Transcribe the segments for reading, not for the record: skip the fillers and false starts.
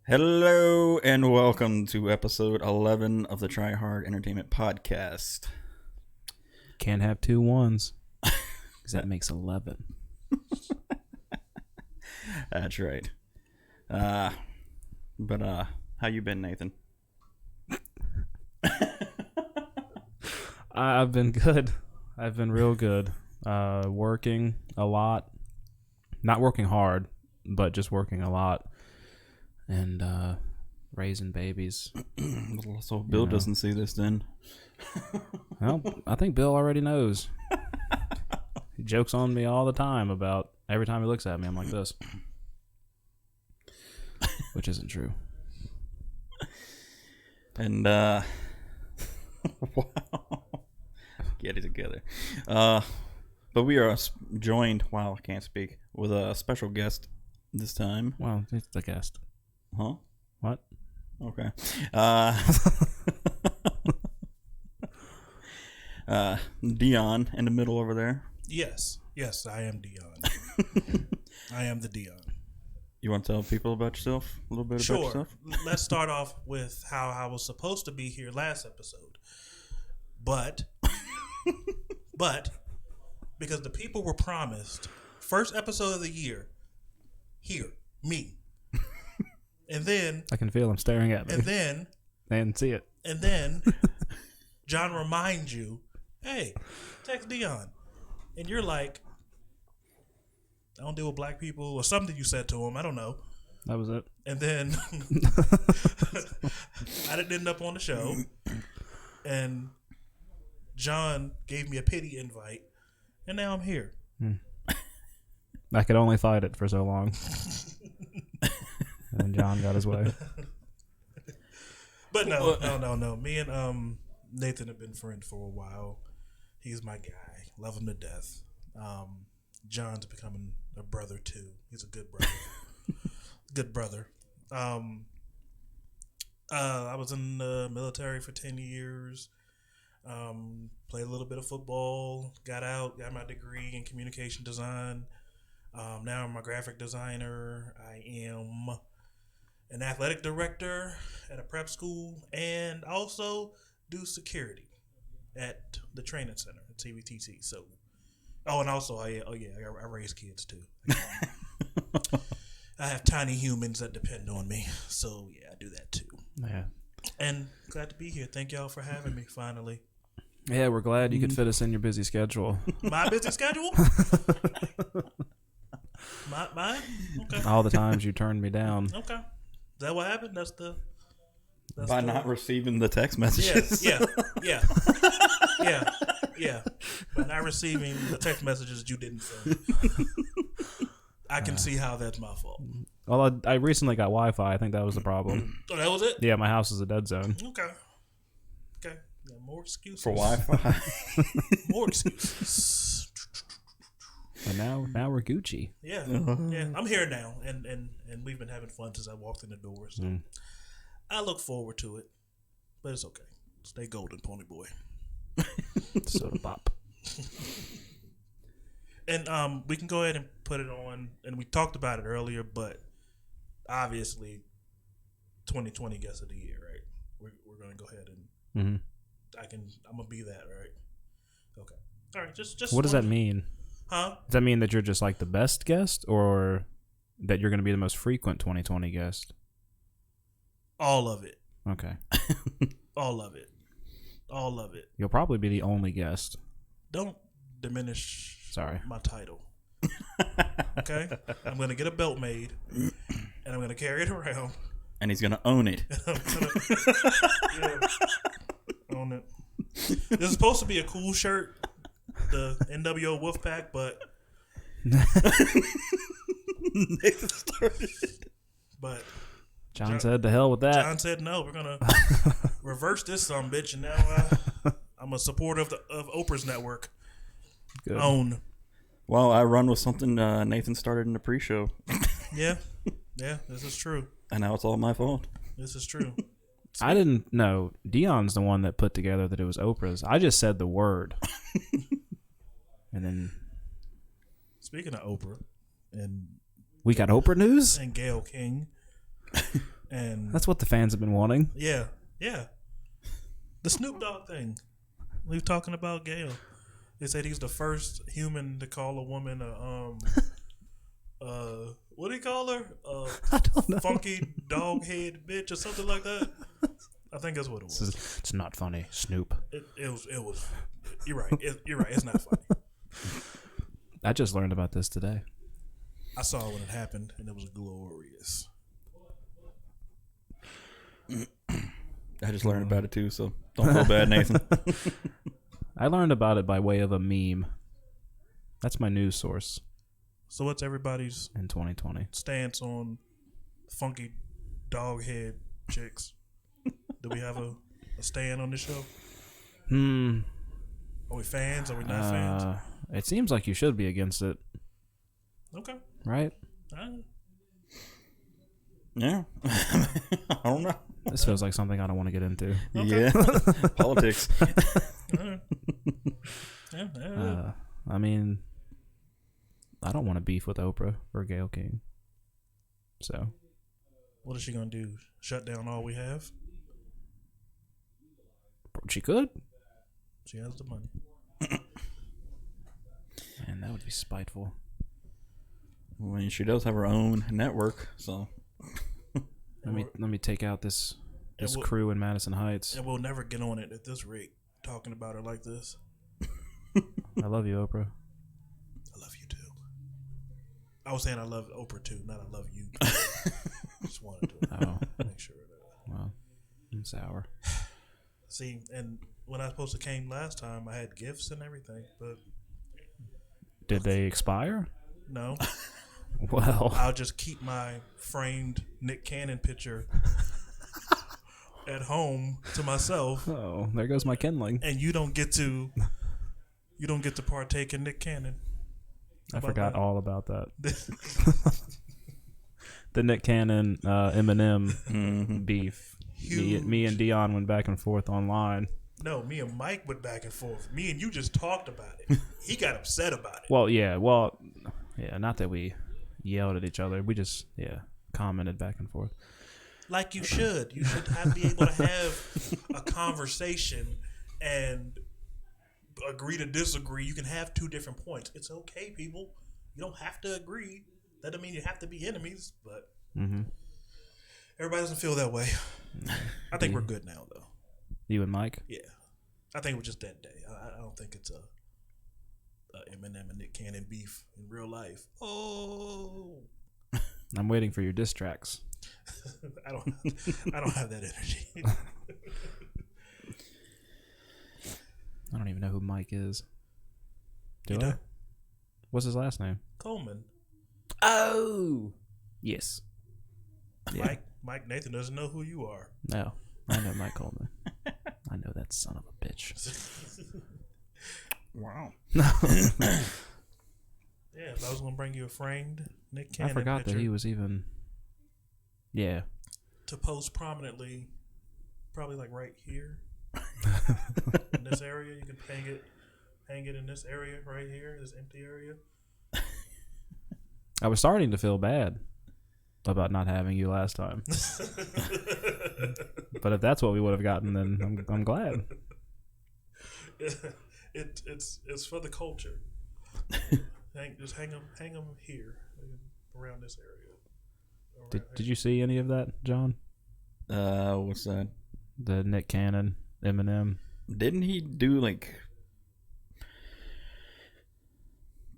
Hello and welcome to episode 11 of the Try Hard Entertainment Podcast. Can't have two ones, because that makes 11. That's right. But how you been, Nathan? I've been good. I've been real good. Working a lot. Not working hard, but just working a lot. And raising babies. So Bill doesn't see this then. Well, I think Bill already knows. He jokes on me all the time about every time he looks at me, I'm like this. Which isn't true. And wow. Get it together. But we are joined, wow, I can't speak, with a special guest this time. Well, it's the guest. Huh? What? Okay. Dion in the middle over there. Yes, I am Dion. I am the Dion. You want to tell people about yourself? A little bit about yourself? Sure. Let's start off with how I was supposed to be here last episode. But because the people were promised first episode of the year, here, me. And then I can feel him staring at me. And then And see it. And then John reminds you, hey, text Dion. And you're like, I don't deal with black people or something you said to him. I don't know. That was it. And then I didn't end up on the show. And John gave me a pity invite. And now I'm here. I could only fight it for so long. And John got his way. But no. Me and Nathan have been friends for a while. He's my guy. Love him to death. John's becoming a brother too. He's a good brother. Good brother. I was in the military for 10 years. Played a little bit of football. Got out. Got my degree in communication design. Now I'm a graphic designer. I am an athletic director at a prep school, and also do security at the training center at CBTC. So, and also I raise kids too. I have tiny humans that depend on me, so yeah, I do that too. Yeah. And glad to be here. Thank y'all for having me. Finally, Yeah, we're glad you could fit us in your busy schedule. my busy schedule. Mine. Okay. All the times you turned me down. Okay. Is that what happened? That's By not receiving the text messages. Yeah. By not receiving the text messages that you didn't send. I can see how that's my fault. Well, I recently got Wi-Fi. I think that was the problem. Oh, that was it? Yeah, my house is a dead zone. Okay. Yeah, more excuses. For Wi-Fi. More excuses. And now we're Gucci. Yeah. I'm here now, and we've been having fun since I walked in the door. So I look forward to it, but it's okay. Stay golden, Pony Boy. Soda pop. And we can go ahead and put it on. And we talked about it earlier, but obviously, 2020 guest of the year, right? We're gonna go ahead and I'm gonna be that, right? Okay. All right. Just. What does that mean? Huh? Does that mean that you're just like the best guest, or that you're going to be the most frequent 2020 guest? All of it. Okay. All of it. All of it. You'll probably be the only guest. Don't diminish. Sorry. My title. Okay? I'm going to get a belt made, and I'm going to carry it around. And he's going to own it. Own it. This is supposed to be a cool shirt, the NWO Wolfpack, but John said to hell with that. John said no, we're going to reverse this some bitch, and now I'm a supporter of Oprah's network. Good. Own. Well, I run with something Nathan started in the pre-show. Yeah, this is true. And now it's all my fault. This is true. I didn't know. Dion's the one that put together that it was Oprah's. I just said the word. And then... Speaking of Oprah, and we got Oprah news? And Gayle King. And That's what the fans have been wanting. yeah. The Snoop Dogg thing. We were talking about Gail. They said he's the first human to call a woman what do you call her? I don't know. Funky dog head bitch or something like that. I think that's what it was. It's not funny, Snoop. It was. You're right. You're right. It's not funny. I just learned about this today. I saw it when it happened, and it was glorious. I just learned about it too, so don't feel bad, Nathan. I learned about it by way of a meme. That's my news source So what's everybody's in 2020. stance on funky dog head chicks? Do we have a stand on this show? Are we fans? Are we not fans? It seems like you should be against it, Okay. right? Yeah. I don't know. This feels like something I don't want to get into. Yeah. Politics. Yeah. I mean, I don't want to beef with Oprah or Gayle King. So, What is she gonna do? Shut down all we have? she could. She has the money. Man, that would be spiteful. I mean, she does have her own network, so. Let me take out this And we'll- crew in Madison Heights. And we'll never get on it at this rate, talking about her like this. I love you, Oprah. I love you too. I was saying I love Oprah too, not I love you. Just wanted to Oh, make sure of that. well, I'm sour. See, and when I supposed to came last time, I had gifts and everything, but Did they expire? no. Well, I'll just keep my framed Nick Cannon picture at home to myself, oh, there goes my kindling. and you don't get to partake in Nick Cannon. I about forgot that? all about that. The Nick Cannon Eminem beef. Me and Dion went back and forth online. No, me and Mike went back and forth. Me and you just talked about it. He got upset about it. Well, yeah, not that we yelled at each other. We just commented back and forth. Like you should. You should be able to have a conversation and agree to disagree. You can have two different points. It's okay, people. You don't have to agree. That doesn't mean you have to be enemies, but everybody doesn't feel that way. I think we're good now, though. You and Mike? Yeah. I think it was just that day. I don't think it's a Eminem and Nick Cannon beef in real life. Oh. I'm waiting for your diss tracks. I don't have that energy. I don't even know who Mike is. You Do I? do? What's his last name? Coleman. Oh, yes. Yeah. Mike Nathan doesn't know who you are. No, I know Mike Coleman. I know that son of a bitch. Wow. Yeah, if I was gonna bring you a framed Nick Cannon I forgot picture that he was even. Yeah. to post prominently, probably like right here in this area. You can hang it in this area right here, this empty area. I was starting to feel bad about not having you last time, but if that's what we would have gotten, then I'm glad. It's for the culture. Just hang them here, around this area. Did you see any of that, John? What's that? The Nick Cannon, Eminem. Didn't he do like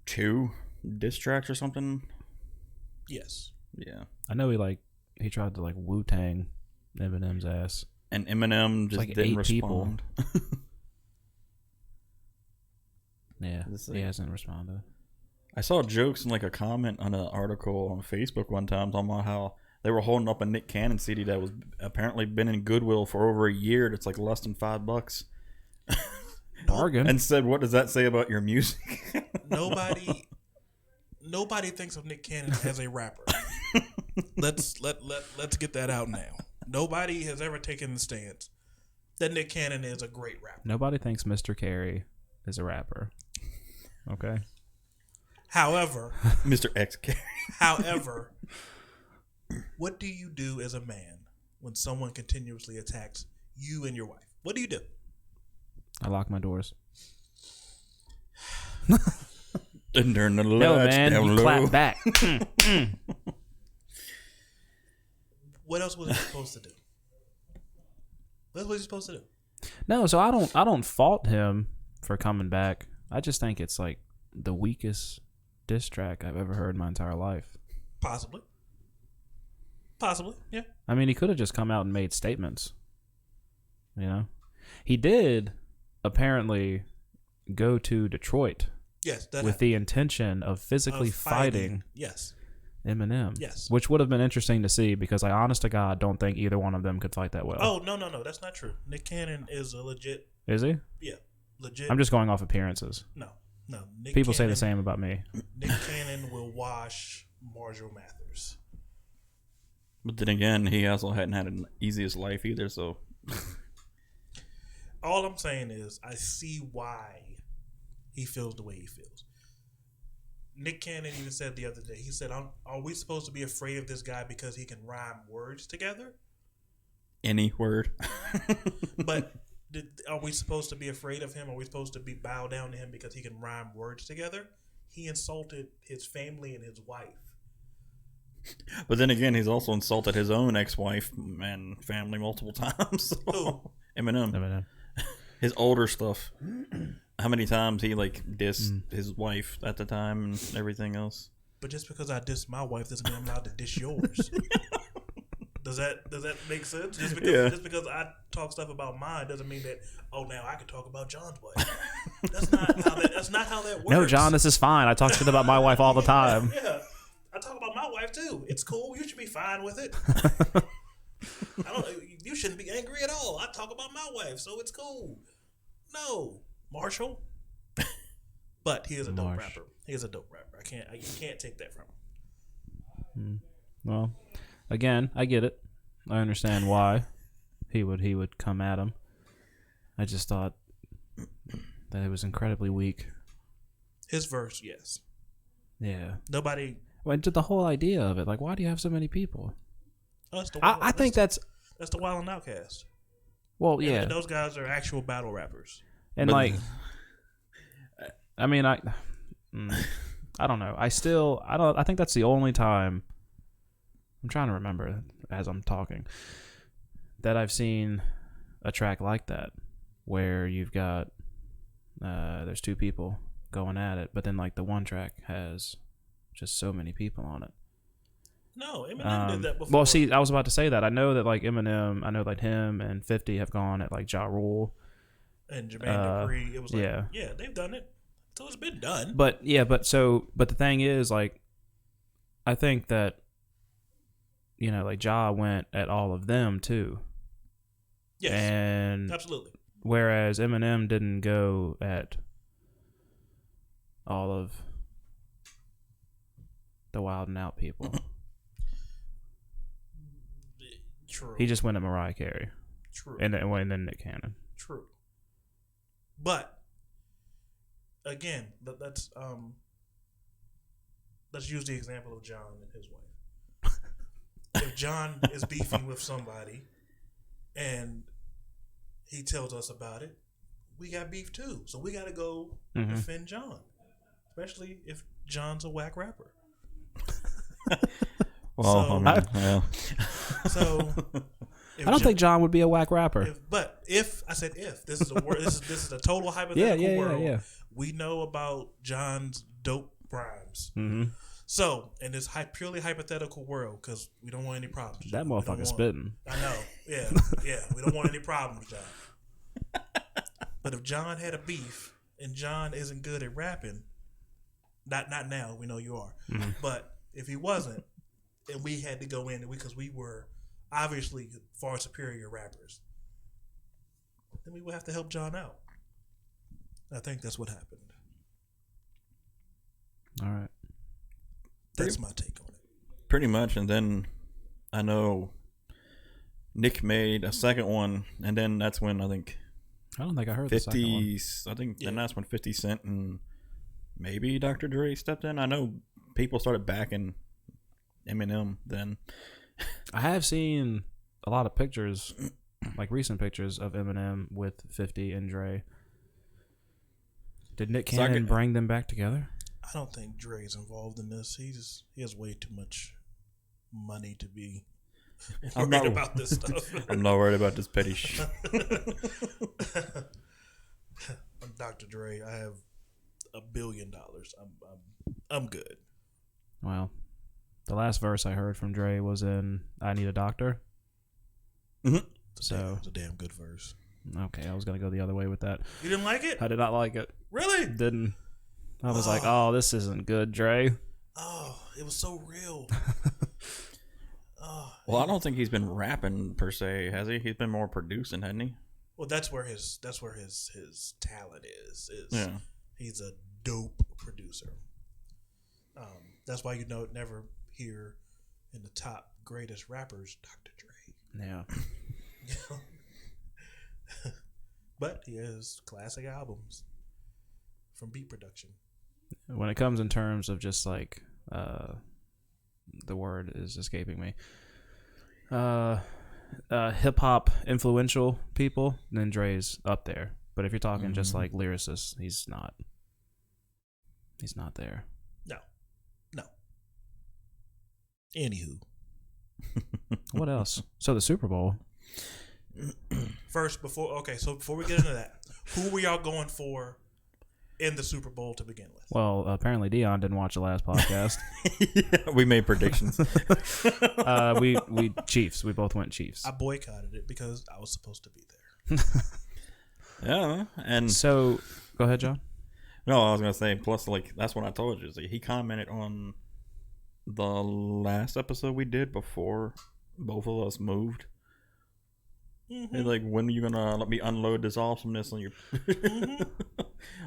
2 diss tracks or something? Yes. Yeah. I know he tried to Wu-Tang Eminem's ass. And Eminem just Like didn't 8 people. respond. Yeah, This he thing. hasn't responded. I saw jokes in like a comment on an article on Facebook one time talking about how they were holding up a Nick Cannon CD that was apparently been in Goodwill for over a year. It's like less than $5. Bargain. And said, "What does that say about your music?" Nobody thinks of Nick Cannon as a rapper. Let's get that out now. Nobody has ever taken the stance that Nick Cannon is a great rapper. Nobody thinks Mr. Carey is a rapper. Okay. However, Mr. X. however, what do you do as a man when someone continuously attacks you and your wife? What do you do? I lock my doors. And turn the No, lights man, down you low. clap back. What else was he supposed to do? What was he supposed to do? No, so I don't fault him for coming back. I just think it's like the weakest diss track I've ever heard in my entire life. Possibly, yeah. I mean, he could have just come out and made statements. You know, he did apparently go to Detroit Yes, that with the intention of physically of fighting Yes, Eminem. Yes. Which would have been interesting to see because I, honest to God, don't think either one of them could fight that well. Oh, no, that's not true. Nick Cannon is a legit, Is he? legit. I'm just going off appearances. No. Nick People say Cannon, the same about me. Nick Cannon will wash Marshall Mathers. But then again, he also hadn't had an easiest life either, so. All I'm saying is I see why he feels the way he feels. Nick Cannon even said the other day, he said, are we supposed to be afraid of this guy because he can rhyme words together? Any word. But are we supposed to be afraid of him? Are we supposed to be bow down to him because he can rhyme words together? He insulted his family and his wife. But then again, he's also insulted his own ex-wife and family multiple times. Who? Eminem. His older stuff. How many times he dissed his wife at the time and everything else? But just because I diss my wife doesn't mean I'm allowed to diss yours. Does that make sense? Just because I talk stuff about mine doesn't mean that now I can talk about John's wife. That's not how that works. No, John, this is fine. I talk shit about my wife all the time. Yeah. I talk about my wife too. It's cool. You should be fine with it. You shouldn't be angry at all. I talk about my wife, so it's cool. No, Marshall. But he is a dope rapper. He is a dope rapper. You can't take that from him. Well, again, I get it. I understand why he would come at him. I just thought that it was incredibly weak. His verse, yes. Yeah. Nobody. Well, the whole idea of it, why do you have so many people? I think that's the Wild and Outcast. Well, yeah. And those guys are actual battle rappers. And I don't know. I think that's the only time I'm trying to remember as I'm talking that I've seen a track like that where you've got there's two people going at it, but then the one track has just so many people on it. No, Eminem did that before. Well, see, I was about to say that. I know that Eminem, I know him and 50 have gone at Ja Rule. And Jermaine Dupri, it was yeah, they've done it. So it's been done. But the thing is, I think that, Ja went at all of them too. Yes, and absolutely. Whereas Eminem didn't go at all of the Wild and Out people. True. He just went at Mariah Carey. True. And then Nick Cannon. True. But again, let's use the example of John and his wife. If John is beefing with somebody and he tells us about it, we got beef too. So we got to go defend John, especially if John's a whack rapper. Well, so I don't think John would be a whack rapper. If this is a word, this is a total hypothetical world. Yeah. We know about John's dope rhymes. Mm-hmm. So in this purely hypothetical world, because we don't want any problems. That motherfucker spitting. I know. Yeah. We don't want any problems, John. But if John had a beef and John isn't good at rapping, not now. We know you are. Mm-hmm. But if he wasn't, and we had to go in because we were obviously far superior rappers, then we would have to help John out. I think that's what happened. All right. That's my take on it. Pretty much. And then I know Nick made a second one, and then that's when I don't think I heard the second one. I think then that's when 50 Cent and maybe Dr. Dre stepped in. I know people started backing Eminem then. I have seen a lot of pictures, like recent pictures of Eminem with 50 and Dre. Did Nick Cannon bring them back together? I don't think Dre's involved in this. He has way too much money to be worried about this stuff. I'm not worried about this petty shit. I'm Dr. Dre. I have $1 billion. I'm good. Well, the last verse I heard from Dre was in "I Need a Doctor." Mm-hmm. So it's a damn good verse. Okay, I was gonna go the other way with that. You didn't like it? I did not like it. Really? Didn't. I was like, oh, this isn't good, Dre. Oh, it was so real. Well, I don't think he's been rapping per se, has he? He's been more producing, hasn't he? Well, that's where his talent is. Yeah. He's a dope producer. That's why never hear in the top greatest rappers Dr. Dre. Yeah. But he has classic albums from Beat Production. When it comes in terms of just like the word is escaping me. Hip hop influential people, then Dre's up there. But if you're talking just like lyricists, he's not. He's not there. No. Anywho. What else? So the Super Bowl. First, before we get into that, who were y'all going for in the Super Bowl to begin with? Well, apparently Dion didn't watch the last podcast. Yeah, we made predictions. We Chiefs. We both went Chiefs. I boycotted it because I was supposed to be there. Yeah, and So, go ahead, John. no, I was gonna say. Plus, like that's what I told you. He commented on the last episode we did before both of us moved. Mm-hmm. He's like, when are you gonna let me unload this awesomeness on your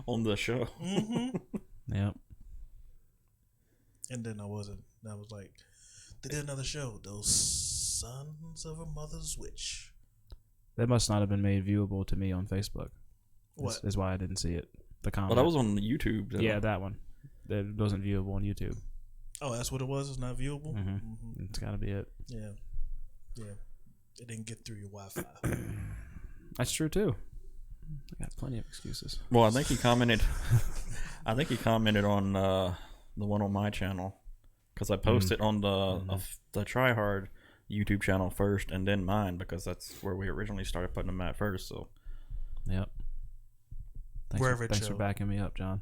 on the show? Mm-hmm. Yep. And then I was like, they did another show. Those sons of a mother's witch. That must not have been made viewable to me on Facebook. What? Is why I didn't see it. The comment. Well, that was on YouTube. So. Yeah, that one. That wasn't viewable on YouTube. Oh, that's what it was? It's not viewable? Mm-hmm. Mm-hmm. It's got to be it. Yeah. It didn't get through your Wi-Fi. That's true, too. I got plenty of excuses. Well, I think he commented. I think he commented on the one on my channel because I posted on the Try Hard YouTube channel first and then mine because that's where we originally started putting them at first. So, yep. Thanks for backing me up, John.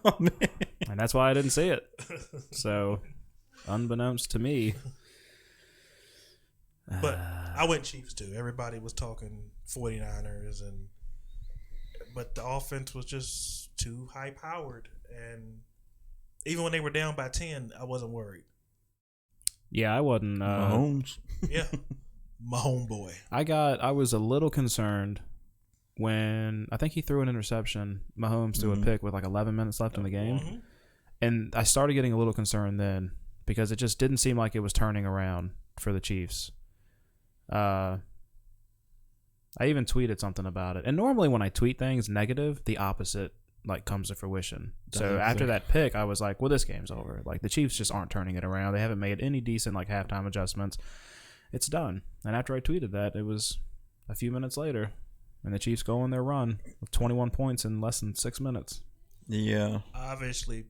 Oh, man. And that's why I didn't see it. So, unbeknownst to me. But I went Chiefs too. Everybody was talking 49ers, but the offense was just too high powered, and even when they were down by 10, I wasn't worried. Yeah, I wasn't. Mahomes. Yeah, my homeboy. I was a little concerned when I think he threw an interception. Mahomes threw a pick with like 11 minutes left in the game, Mm-hmm. and I started getting a little concerned then because it just didn't seem like it was turning around for the Chiefs. I even tweeted something about it, and normally when I tweet things negative, the opposite like comes to fruition. So after that pick, I was like, well, this game's over. Like the Chiefs just aren't turning it around. They haven't made any decent like halftime adjustments. It's done. And after I tweeted that, it was a few minutes later, and the Chiefs go on their run with 21 points in less than 6 minutes. Yeah. Obviously,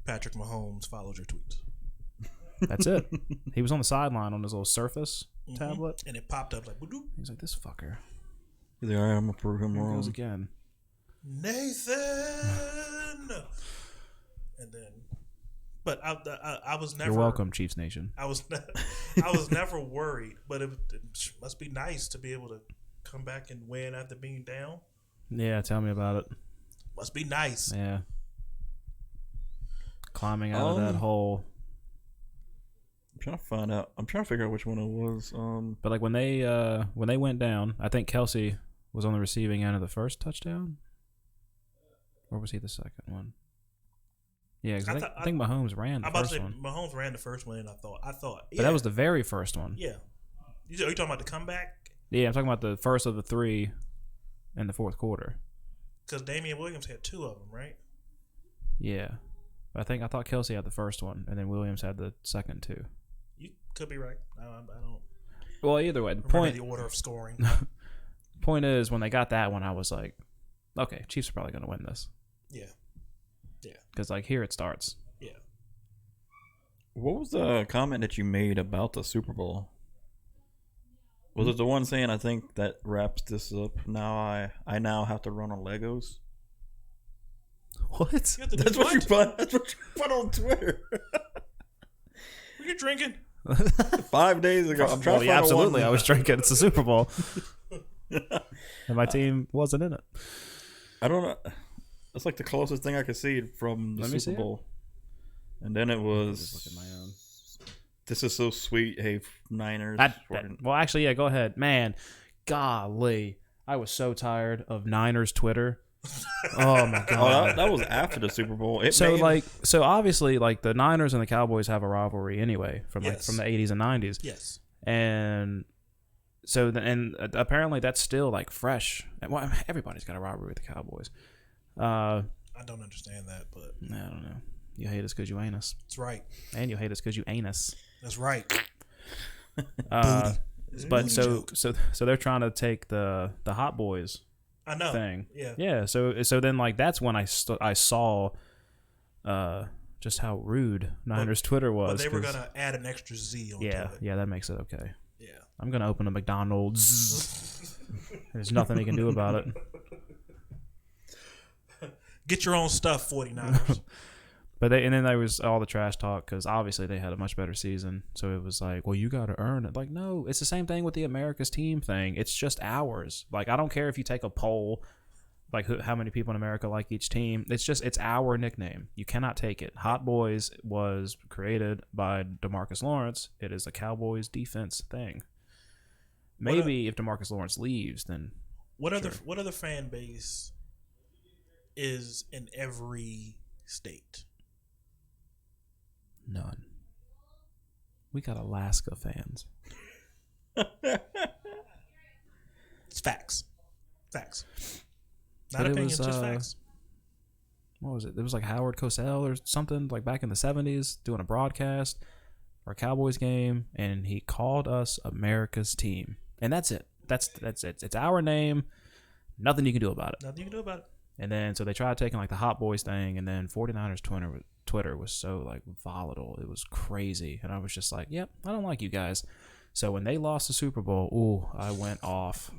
Patrick Mahomes followed your tweets. That's it. He was on the sideline on his little Surface tablet, and it popped up like, "Boop." He's like, this fucker. He's like, all right, I'm gonna prove him Here he wrong. goes again. Nathan. And then, but I was never. You're welcome, Chiefs Nation. I was never worried, but it must be nice to be able to come back and win after being down. Yeah, tell me about it. Must be nice. Yeah. Climbing out of that hole. I'm trying to figure out which one it was. But like when they went down, I think Kelsey was on the receiving end of the first touchdown. Or was he the second one? Yeah, because I think Mahomes ran the first one. Mahomes ran the first one, and I thought. But that was the very first one. Yeah. Are you talking about the comeback? Yeah, I'm talking about the first of the three in the fourth quarter. Because Damian Williams had two of them, right? Yeah. I thought Kelsey had the first one, and then Williams had the second two. Could be right. I don't Well, either way, the remember point the order of scoring. point is, when they got that one, I was like, okay, Chiefs are probably going to win this. Yeah. Because, like, here it starts. Yeah. What was the comment that you made about the Super Bowl? Was it the one saying, I think that wraps this up? Now I now have to run on Legos? What? You have to do That's what you put on Twitter. What you drinking? 5 days ago. I'm trying to find absolutely. one. I was drinking. It's the Super Bowl. And my team wasn't in it. I don't know. That's like the closest thing I could see from the Let me see Super it. Bowl. And then it was, Just look at my own. this is so sweet. Hey, Niners. Well, actually, yeah, go ahead. Man, golly. I was so tired of Niners Twitter. Oh, my Oh, God. that was after the Super Bowl. It So made- obviously, like, the Niners and the Cowboys have a rivalry anyway from Yes. from the 80s and 90s. Yes. And so apparently that's still like fresh. Well, everybody's got a rivalry with the Cowboys. I don't understand that, but I don't know. You hate us because you ain't us, it's right. and you hate us because you ain't us. That's right. It's a But booty so joke. they're trying to take the Hot Boys I know. thing. Yeah. Yeah. So then like that's when I saw just how rude Niners Twitter was. But they were 'cause- gonna add an extra Z onto yeah, it. yeah, that makes it okay. Yeah. I'm gonna open a McDonald's. There's nothing he can do about it. Get your own stuff, 49ers. But then there was all the trash talk because obviously they had a much better season. So it was like, well, you got to earn it. Like, no, it's the same thing with the America's team thing. It's just ours. Like, I don't care if you take a poll, like how many people in America like each team. It's our nickname. You cannot take it. Hot Boys was created by DeMarcus Lawrence. It is a Cowboys defense thing. Maybe if DeMarcus Lawrence leaves, then What other fan base is in every state? none. We got Alaska fans. It's facts. Facts. But Not it opinions, was, just facts. What was it? It was like Howard Cosell or something, like back in the 70s, doing a broadcast for a Cowboys game, and he called us America's team. And that's it. That's it. It's our name. Nothing you can do about it. Nothing you can do about it. And then so they tried taking like the Hot Boys thing, and then 49ers Twitter was so like volatile. It was crazy. And I was just like, yep, I don't like you guys. So when they lost the Super Bowl, ooh, I went off.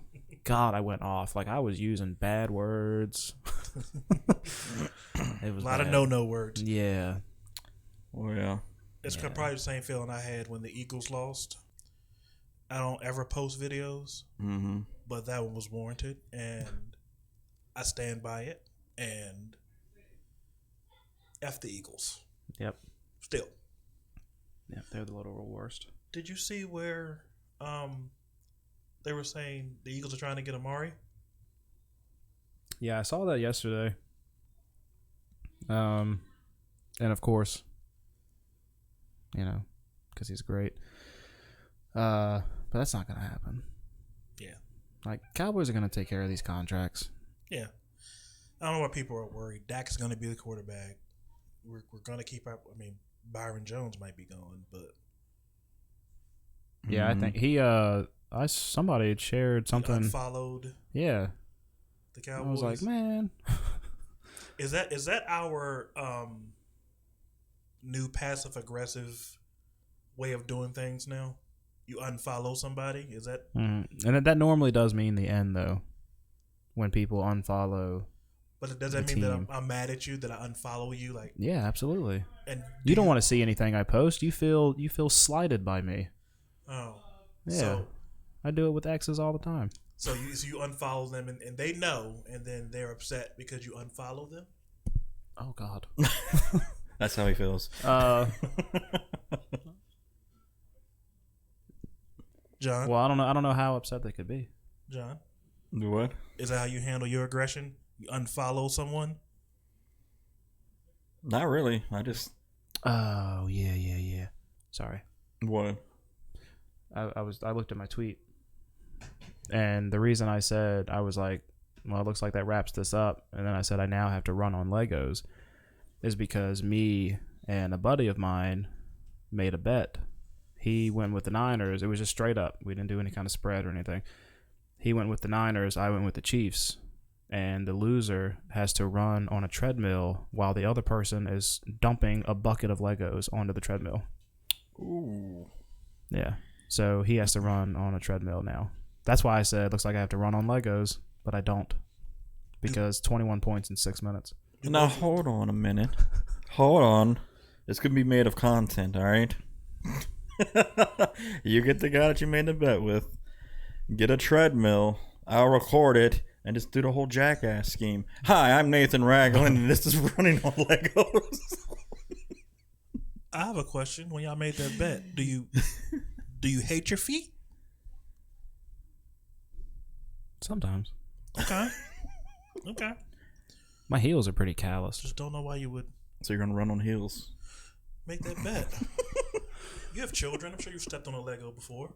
God, I went off. Like I was using bad words. It was A lot of bad. no words. Yeah. Oh, yeah. It's Yeah. probably the same feeling I had when the Eagles lost. I don't ever post videos, Mm-hmm. but that one was warranted, and I stand by it. And F the Eagles. Yep. Still. Yep. They're the little worst. Did you see where they were saying the Eagles are trying to get Amari? Yeah, I saw that yesterday. And of course, because he's great. But that's not going to happen. Yeah. Like, Cowboys are going to take care of these contracts. Yeah. I don't know why people are worried. Dak is going to be the quarterback. We're going to keep up. I mean, Byron Jones might be going, but Yeah, I think he, somebody had shared something. unfollowed Yeah. the Cowboys. I was like, man. Is that our new passive aggressive way of doing things now? You unfollow somebody? Is that And that normally does mean the end, though. When people unfollow. but does that The mean that team. I'm mad at you, that I unfollow you? Like, Yeah, absolutely. and You don't want to see anything I post. You feel slighted by me. Oh. Yeah. So I do it with exes all the time. so you unfollow them and they know, and then they're upset because you unfollow them? Oh God. That's how he feels. John? Well, I don't know how upset they could be. John? Do what? Is that how you handle your aggression? You unfollow someone? Not really. I just. Oh yeah. Sorry. What? I looked at my tweet, and the reason I said I was like, well, it looks like that wraps this up, and then I said I now have to run on Legos, is because me and a buddy of mine made a bet. He went with the Niners. It was just straight up. We didn't do any kind of spread or anything. He went with the Niners. I went with the Chiefs. And the loser has to run on a treadmill while the other person is dumping a bucket of Legos onto the treadmill. Ooh. Yeah. So he has to run on a treadmill now. That's why I said, looks like I have to run on Legos, but I don't. Because 21 points in 6 minutes. Now, hold on a minute. Hold on. This could be made of content, all right? You get the guy that you made the bet with. Get a treadmill. I'll record it and just do the whole jackass scheme. Hi, I'm Nathan Ragland, and this is running on Legos. I have a question. When y'all made that bet, do you hate your feet? Sometimes. Okay. Okay. My heels are pretty callous. Just don't know why you would So you're gonna run on heels. make that bet. You have children. I'm sure you've stepped on a Lego before.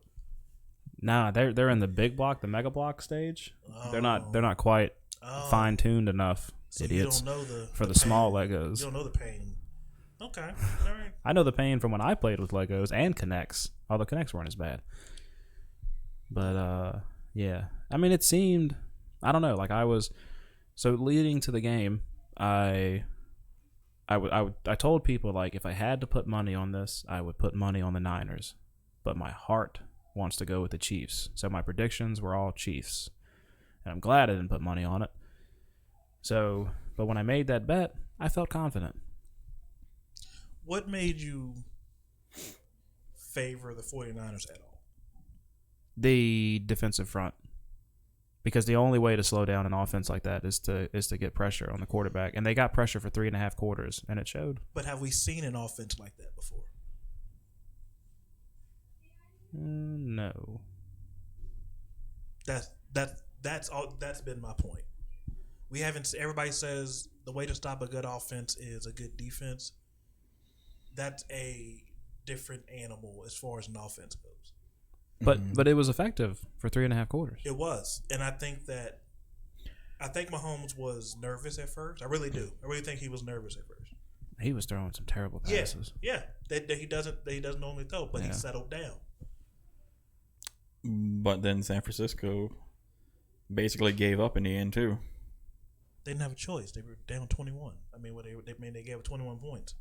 Nah, they're in the big block, the mega block stage. They're not quite fine tuned enough, So idiots, you don't know for the pain. small You Legos. don't know the pain. Okay. All right. I know the pain from when I played with Legos and Connects, although Connects weren't as bad. But yeah, I mean, it seemed, I don't know, like I was so leading to the game. I told people, like, if I had to put money on this, I would put money on the Niners, but my heart wants to go with the Chiefs. So my predictions were all Chiefs, and I'm glad I didn't put money on it. So, but when I made that bet, I felt confident. What made you favor the 49ers at all? The defensive front, because the only way to slow down an offense like that is to get pressure on the quarterback, and they got pressure for 3.5 quarters, and it showed. But have we seen an offense like that before? No. That's all. That's been my point. We haven't. Everybody says the way to stop a good offense is a good defense. That's a different animal as far as an offense goes. But it was effective for 3.5 quarters. It was, and I think Mahomes was nervous at first. I really do. I really think he was nervous at first. He was throwing some terrible passes. Yeah. That he doesn't normally throw, but he settled down. But then San Francisco basically gave up in the end too. They didn't have a choice. They were down 21. I mean, they gave up 21 points.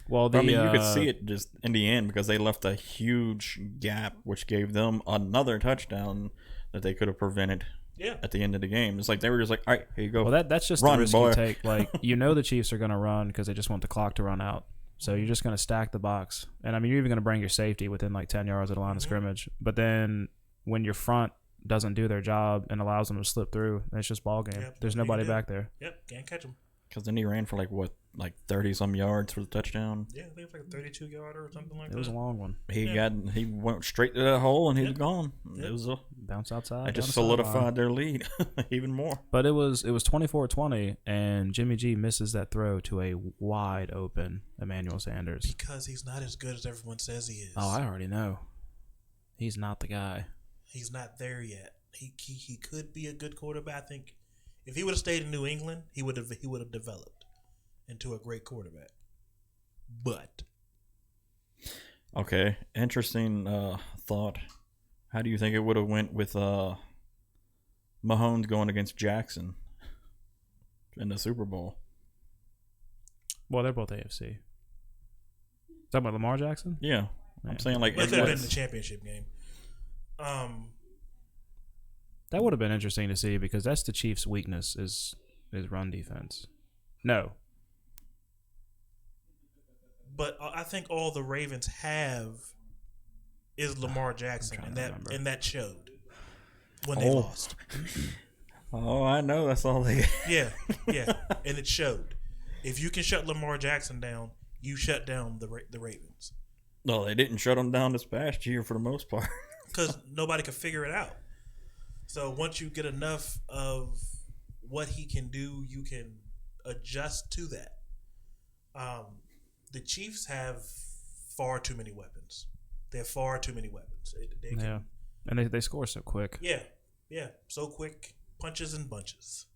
Well, I mean, you could see it just in the end because they left a huge gap, which gave them another touchdown that they could have prevented. Yeah. At the end of the game, it's like they were just like, "All right, here you go." Well, that's just Run, the risk boy. you take. Like, the Chiefs are going to run because they just want the clock to run out. So you're just going to stack the box, and I mean, you're even going to bring your safety within like 10 yards of the line of scrimmage. But then when your front doesn't do their job and allows them to slip through, it's just ball game. Yep, There's nothing you nobody can do. back there. Yep, can't catch him. Because then he ran for like 30 some yards for the touchdown. Yeah, I think it's like a 32-yarder or something like It that. was a long one. He went straight to that hole and he was gone. Yep. It was Bounce outside. it just down the sideline. solidified their lead even more. But it was 24-20, and Jimmy G misses that throw to a wide open Emmanuel Sanders. Because he's not as good as everyone says he is. Oh, I already know. He's not the guy. He's not there yet. He could be a good quarterback. I think if he would have stayed in New England, he would have developed into a great quarterback. But Okay, interesting thought. How do you think it would have went with Mahomes going against Jackson in the Super Bowl? Well, they're both AFC. Talking about Lamar Jackson? Yeah, I'm saying like it it could have been was- the championship game. That would have been interesting to see because that's the Chiefs' weakness is run defense. No. But I think all the Ravens have is Lamar Jackson, trying and to that remember. and that showed when they lost. Oh, I know. That's all they. Yeah, and it showed. If you can shut Lamar Jackson down, you shut down the Ravens No, they didn't shut them down this past year for the most part. because nobody could figure it out. So once you get enough of what he can do, you can adjust to that. The Chiefs have far too many weapons. They have far too many weapons. They can, Yeah. And they score so quick. yeah, so quick, punches and bunches.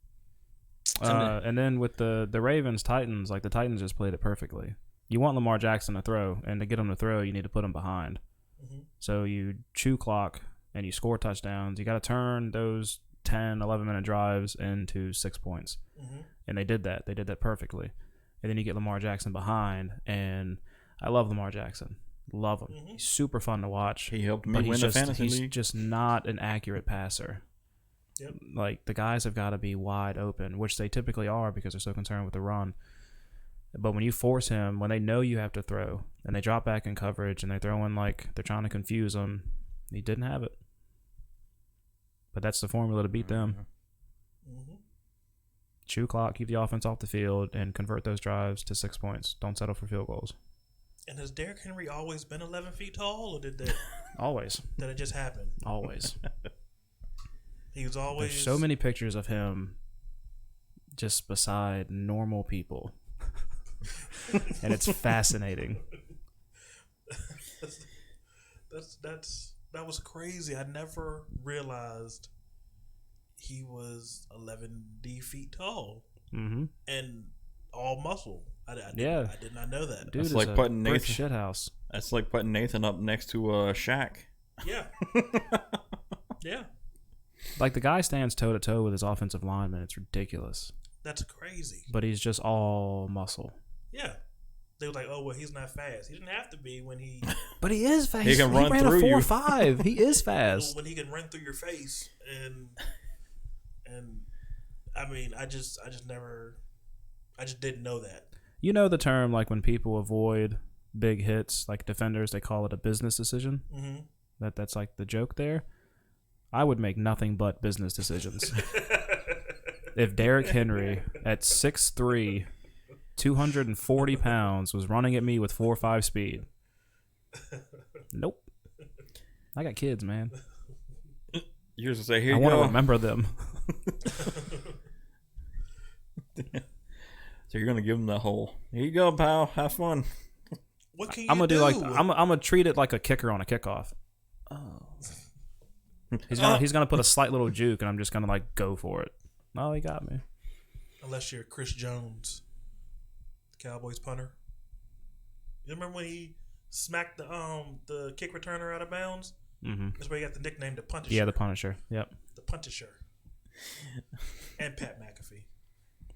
And then with the Ravens Titans, like the Titans just played it perfectly. You want Lamar Jackson to throw, and to get him to throw, you need to put him behind. Mm-hmm. So you chew clock and you score touchdowns. You got to turn those 10, 11-minute drives into 6 points. Mm-hmm. And they did that. They did that perfectly. And then you get Lamar Jackson behind, and I love Lamar Jackson. Love him. Mm-hmm. He's super fun to watch. He helped me But win the fantasy he's league. just not an accurate passer. Yep. Like, the guys have got to be wide open, which they typically are because they're so concerned with the run. But when you force him, when they know you have to throw, and they drop back in coverage, and they're throwing like they're trying to confuse him, he didn't have it. But that's the formula to beat them. Mm-hmm. Chew clock, keep the offense off the field, and convert those drives to 6 points. Don't settle for field goals. And has Derrick Henry always been 11 feet tall, or did that Always. did it just happen? Always. He was always There's so many pictures of him just beside normal people. And it's fascinating. That was crazy. I never realized he was 11 feet tall Mm-hmm. and all muscle. I did not know that. Dude That's is like a putting brick Nathan- shithouse. That's like putting Nathan up next to Shaq. Yeah, yeah, Like, the guy stands toe-to-toe with his offensive lineman. It's ridiculous. that's crazy. But he's just all muscle. Yeah, they were like, "Oh well, he's not fast. He didn't have to be when he But he is fast. He can run ran through a you. 4.5. He is fast. when he can run through your face." And I mean, I just didn't know that. You know the term, like, when people avoid big hits, like defenders, they call it a business decision. Mm-hmm. That's like the joke there. I would make nothing but business decisions. If Derrick Henry at 6'3", 240 pounds was running at me with 4.5 speed, nope. I got kids, man. You're just say, here I you want to go. remember them. So you're gonna give him the whole. Here you go, pal. Have fun. What can you I'm gonna do like I'm I'm gonna treat it like a kicker on a kickoff. He's gonna put a slight little juke, and I'm just gonna like go for it. Oh, he got me. unless you're Chris Jones, the Cowboys punter. You remember when he smacked the kick returner out of bounds? Mm-hmm. That's where he got the nickname the Punisher. Yeah, the Punisher. Yep. The Punisher. And Pat McAfee.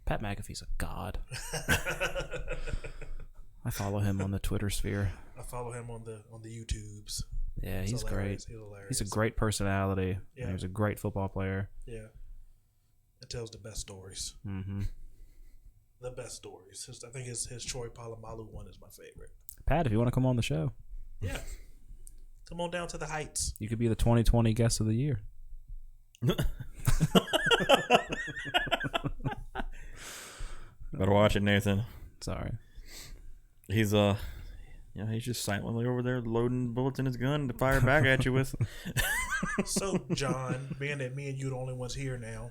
Pat McAfee's a god. I follow him on the Twitter sphere. I follow him on the YouTubes. Yeah, It's he's hilarious. great. He's hilarious. He's a great personality. Yeah. Yeah. He's a great football player. Yeah. It tells the best stories. Mm-hmm. The best stories. I think his Troy Polamalu one is my favorite. Pat, if you want to come on the show, Yeah. Come on down to the Heights. you could be the 2020 guest of the year. Better watch it, Nathan. Sorry. He's he's just silently over there loading bullets in his gun to fire back at you with. So, John, being that me and you are the only ones here now.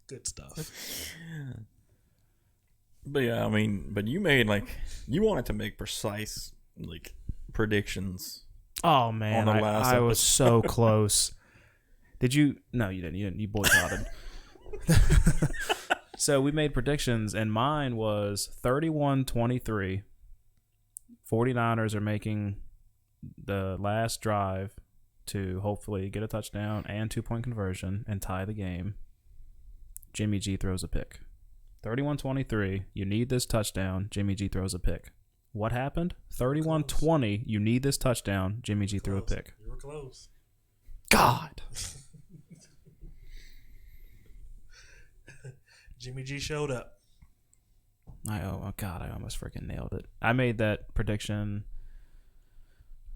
Good stuff. But yeah, I mean, but you made you wanted to make precise predictions. Oh man, On the last I was so close. Did you? No, you didn't. You boycotted. So we made predictions, and mine was 31-23. 49ers are making the last drive to hopefully get a touchdown and 2-point conversion and tie the game. Jimmy G throws a pick. 31-23. You need this touchdown. Jimmy G throws a pick. What happened? 31-20. You need this touchdown. Jimmy G threw a Close. pick. You were close. God. Jimmy G showed up. Oh God, I almost freaking nailed it. I made that prediction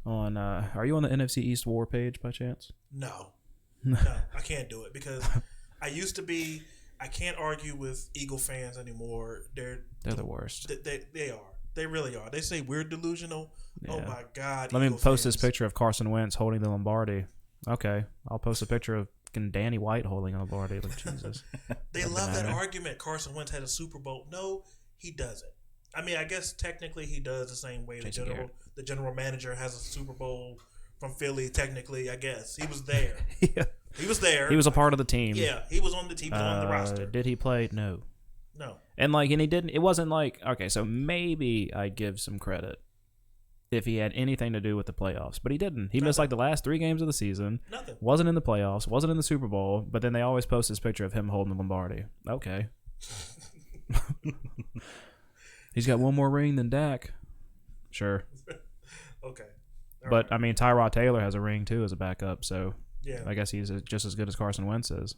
on are you on the NFC East War page by chance? No, I can't do it because I used to be. I can't argue with Eagle fans anymore. They're the worst. They are. They really are. They say we're delusional. Oh Yeah. my God. Let me Eagle post this fans. picture of Carson Wentz holding the Lombardi. Okay, I'll post a picture of Danny White holding a Lombardi. Like, Jesus. They Doesn't love that matter. argument. Carson Wentz had a Super Bowl. No, he doesn't. I mean, I guess technically he does the same way Jason Garrett. the general manager has a Super Bowl from Philly. Technically, I guess he was there. Yeah. He was there. He was a part of the team. Yeah, he was on the team. He was on the roster. Did he play? No. No. And he didn't. It wasn't like, okay, so maybe I'd give some credit if he had anything to do with the playoffs, but he didn't. He missed like the last 3 games of the season. Nothing. Wasn't in the playoffs. Wasn't in the Super Bowl. But then they always post this picture of him holding the Lombardi. Okay. He's got one more ring than Dak. Sure. Okay. But I mean, Tyrod Taylor has a ring too as a backup, so yeah, I guess he's just as good as Carson Wentz is.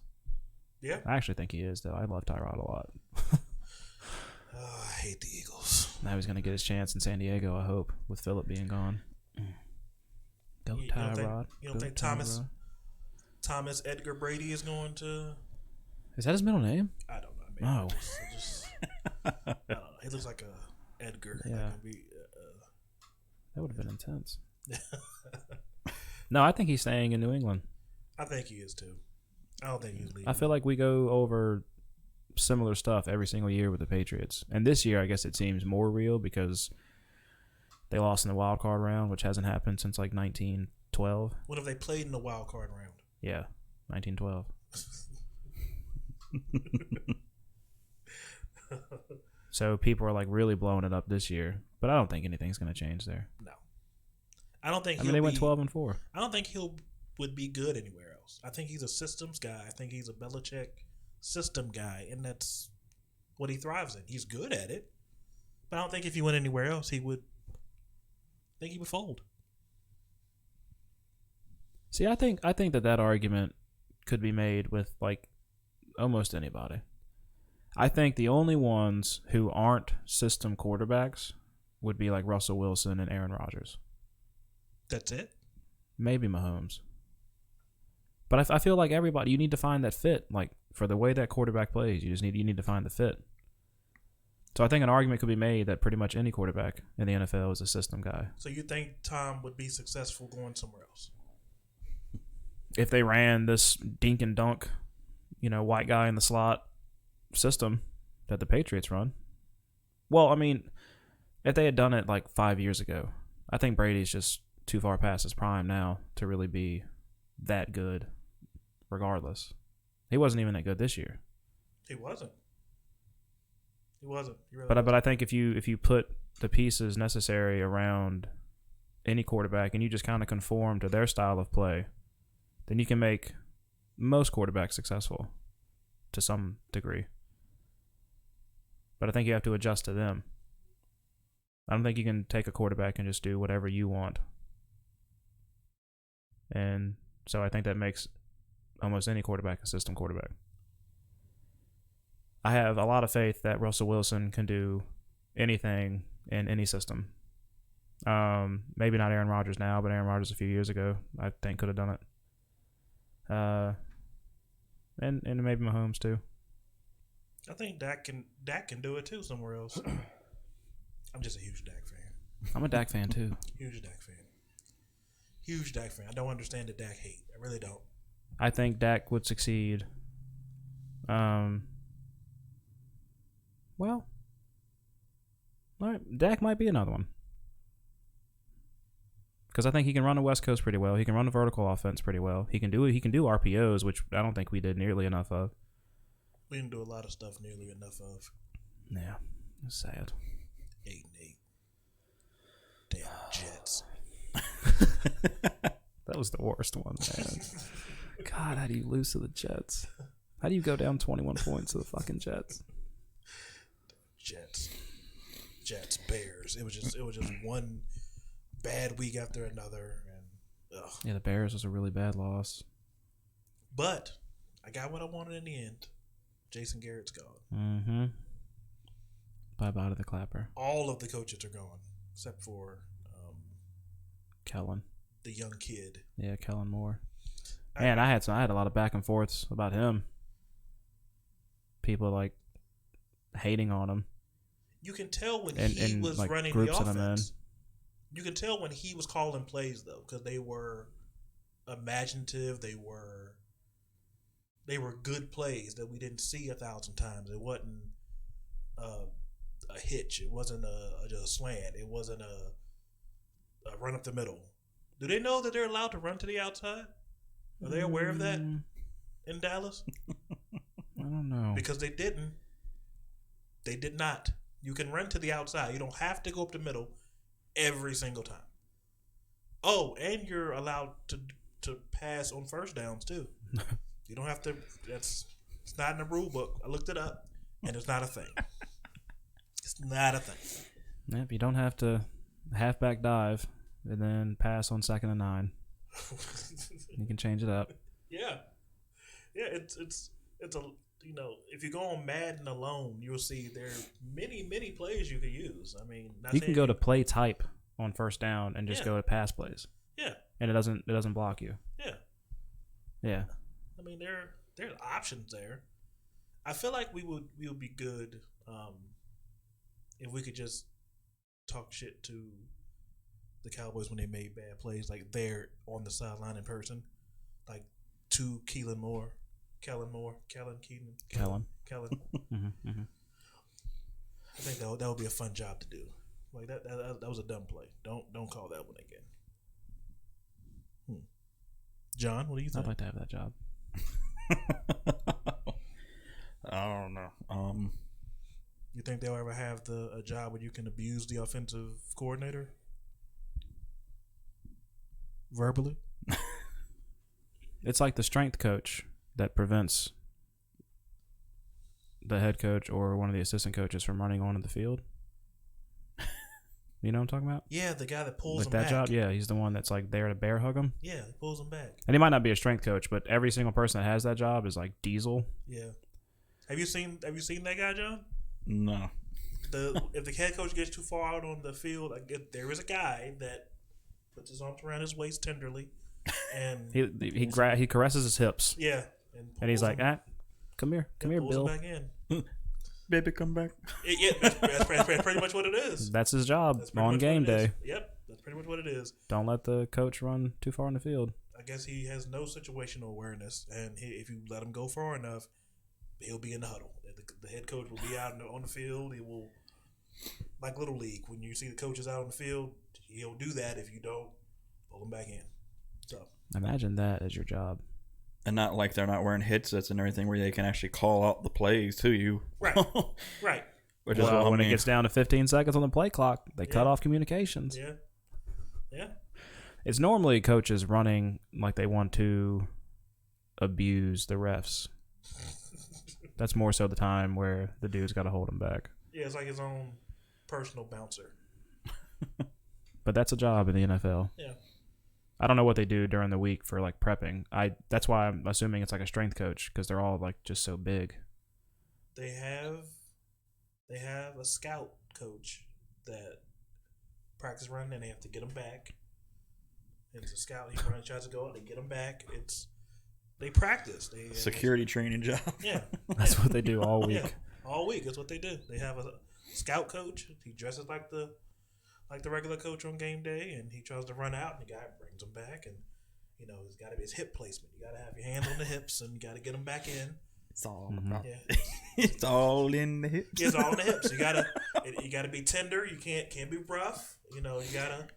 Yeah, I actually think he is, though. I love Tyrod a lot. I hate the Eagles. Now he's going to get his chance in San Diego, I hope, with Phillip being gone. Go Tyrod. You don't think Thomas Edgar Brady is going to? Is that his middle name? I don't know. Oh. I don't know. He looks like a Edgar. Yeah. That would have been intense. No, I think he's staying in New England. I think he is too. I don't think he's leaving. I feel like we go over similar stuff every single year with the Patriots. And this year, I guess it seems more real because they lost in the wild card round, which hasn't happened since like 1912. What if they played in the wild card round? Yeah, 1912. So people are like really blowing it up this year, but I don't think anything's going to change there. No, I don't think. I mean, they went 12-4. I don't think would be good anywhere else. I think he's a systems guy. I think he's a Belichick system guy, and that's what he thrives in. He's good at it, but I don't think if he went anywhere else, he would. I think he would fold. See, I think that argument could be made with like almost anybody. I think the only ones who aren't system quarterbacks would be like Russell Wilson and Aaron Rodgers. That's it? Maybe Mahomes. But I feel like everybody, you need to find that fit. Like for the way that quarterback plays, you need to find the fit. So I think an argument could be made that pretty much any quarterback in the NFL is a system guy. So you think Tom would be successful going somewhere else? If they ran this dink and dunk, white guy in the slot system that the Patriots run. Well, I mean, if they had done it like 5 years ago, I think Brady's just too far past his prime now to really be that good regardless. He wasn't even that good this year. He wasn't. He really but I think if you put the pieces necessary around any quarterback and you just kind of conform to their style of play, then you can make most quarterbacks successful to some degree. But I think you have to adjust to them. I don't think you can take a quarterback and just do whatever you want. And so I think that makes almost any quarterback a system quarterback. I have a lot of faith that Russell Wilson can do anything in any system. Maybe not Aaron Rodgers now, but Aaron Rodgers a few years ago, I think could have done it. And maybe Mahomes too. I think Dak can do it too somewhere else. I'm just a huge Dak fan. I'm a Dak fan too. Huge Dak fan. I don't understand the Dak hate. I really don't. I think Dak would succeed. Well, all right, Dak might be another one. Because I think he can run the West Coast pretty well. He can run the vertical offense pretty well. He can do RPOs, which I don't think we did nearly enough of. We didn't do a lot of stuff nearly enough of. Yeah, it's sad. 8-8. Damn Jets. That was the worst one, man. God, how do you lose to the Jets? How do you go down 21 points to the fucking Jets? Jets, Bears. It was just one bad week after another, and yeah, the Bears was a really bad loss. But I got what I wanted in the end. Jason Garrett's gone. Mm-hmm. Bye-bye to the clapper. All of the coaches are gone except for Kellen, the young kid. Yeah, Kellen Moore. Man, I had a lot of back and forths about him. People like hating on him. You can tell when he was like running the offense. You can tell when he was calling plays though, because they were imaginative. They were good plays that we didn't see 1,000 times. It wasn't a hitch. It wasn't a slant. It wasn't a run up the middle. Do they know that they're allowed to run to the outside? Are they aware of that in Dallas? I don't know. Because they didn't. They did not. You can run to the outside. You don't have to go up the middle every single time. Oh, and you're allowed to pass on first downs too. You don't have to. It's not in the rule book. I looked it up, and it's not a thing. It's not a thing. Yep, you don't have to halfback dive and then pass on 2nd and 9. You can change it up. Yeah. It's a if you go on Madden alone, you'll see there are many plays you can use. I mean, You can go to play type on first down and just go to pass plays. Yeah. And it doesn't block you. Yeah. Yeah. I mean, there's options there. I feel like we would be good if we could just talk shit to the Cowboys when they made bad plays, like they're on the sideline in person, like to Kellen Moore. Mm-hmm. I think that would be a fun job to do. Like that was a dumb play. Don't call that one again. John, what do you think? I'd like to have that job. I don't know. You think they'll ever have a job where you can abuse the offensive coordinator verbally? It's like the strength coach that prevents the head coach or one of the assistant coaches from running onto the field. You know what I'm talking about? Yeah, the guy that pulls Like him that back. job? Yeah, he's the one that's like there to bear hug him. Yeah, he pulls him back. And he might not be a strength coach, but every single person that has that job is like Diesel. Yeah. Have you seen that guy, John? No. If the head coach gets too far out on the field, there is a guy that puts his arms around his waist tenderly, and he caresses his hips. yeah, And he's like, come here, pulls Bill. him back in. Baby, come back. That's pretty much what it is. That's his job That's pretty on much game what it is. day. Yep, that's pretty much what it is. Don't let the coach run too far in the field. I guess he has no situational awareness, and if you let him go far enough, he'll be in the huddle. The head coach will be out on the field. He will, like Little League, when you see the coaches out on the field, he'll do that if you don't pull him back in. So Imagine that as your job. And not like they're not wearing headsets and everything where they can actually call out the plays to you. right, right, Which is Well, what when I mean. it gets down to 15 seconds on the play clock, they cut Yeah. off communications. yeah. It's normally coaches running like they want to abuse the refs. That's more so the time where the dude's got to hold him back. Yeah, it's like his own personal bouncer. But that's a job in the NFL. Yeah. I don't know what they do during the week for like prepping. That's why I'm assuming it's like a strength coach because they're all like just so big. They have a scout coach that practice running, and they have to get him back. And it's a scout. He tries to go out. They get him back. They practice. Security training job. Yeah, That's what they do all week. yeah, all week. That's what they do. They have a scout coach. He dresses like the regular coach on game day, and he tries to run out, and the guy brings him back, and it's got to be his hip placement. You got to have your hands on the hips, and you got to get him back in. It's all Yeah, it's all in the hips. it's all in the hips. You gotta be tender. You can't be rough. You gotta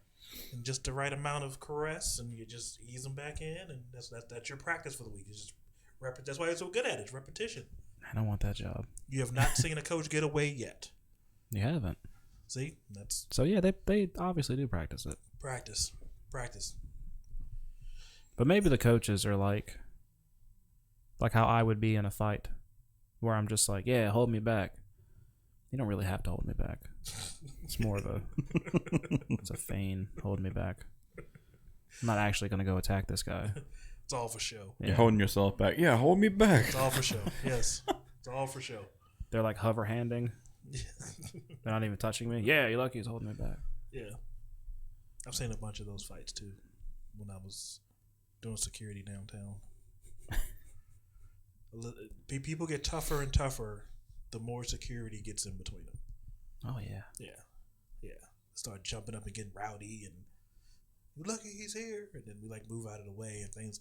and just the right amount of caress, and you just ease them back in, and that's your practice for the week. It's just that's why you're so good at it. It's repetition. I don't want that job. You have not seen a coach get away yet. You haven't. See, that's So yeah, they obviously do practice it. practice. But maybe the coaches are like how I would be in a fight, where I'm just like, yeah, hold me back. You don't really have to hold me back. It's more of it's a feign, hold me back. I'm not actually going to go attack this guy. It's all for show. You're holding yourself back. Yeah, hold me back. It's all for show. Yes, it's all for show. They're like hover handing. They're not even touching me. Yeah, you're lucky he's holding me back. Yeah, I've seen a bunch of those fights too when I was doing security downtown. People get tougher and tougher the more security gets in between them. Oh yeah. Yeah. Start jumping up and getting rowdy, and you're lucky he's here, and then we move out of the way, and things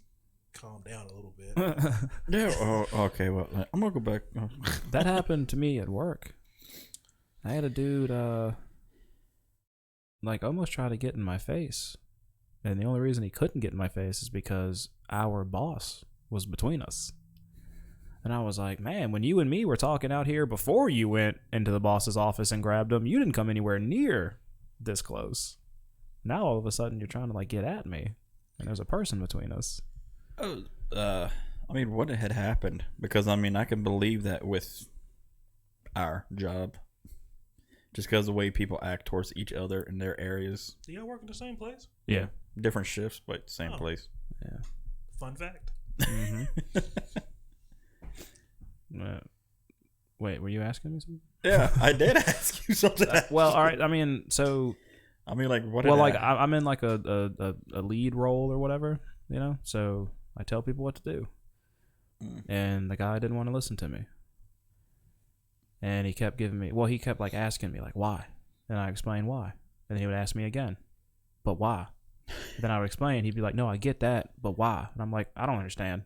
calm down a little bit. Yeah. Oh, okay. Well, I'm gonna go back. That happened to me at work. I had a dude almost try to get in my face. And the only reason he couldn't get in my face is because our boss was between us. And I was like, man, when you and me were talking out here before you went into the boss's office and grabbed him, you didn't come anywhere near this close. Now all of a sudden you're trying to like get at me, and there's a person between us. Oh, I mean, what had happened? Because I mean, I can believe that with our job, just because the way people act towards each other in their areas. Do y'all work in the same place? Yeah. Different shifts, but same place. Yeah. Fun fact. Mm-hmm. Wait, were you asking me something? Yeah, I did ask you something. Well, all right. I mean, so I mean, like, what? well, like I'm in like a lead role or whatever, you know. So I tell people what to do, and the guy didn't want to listen to me, and he kept giving me. Well, he kept like asking me like why, and I explained why, and then he would ask me again, but why? Then I would explain. He'd be like, "No, I get that, but why?" And I'm like, "I don't understand."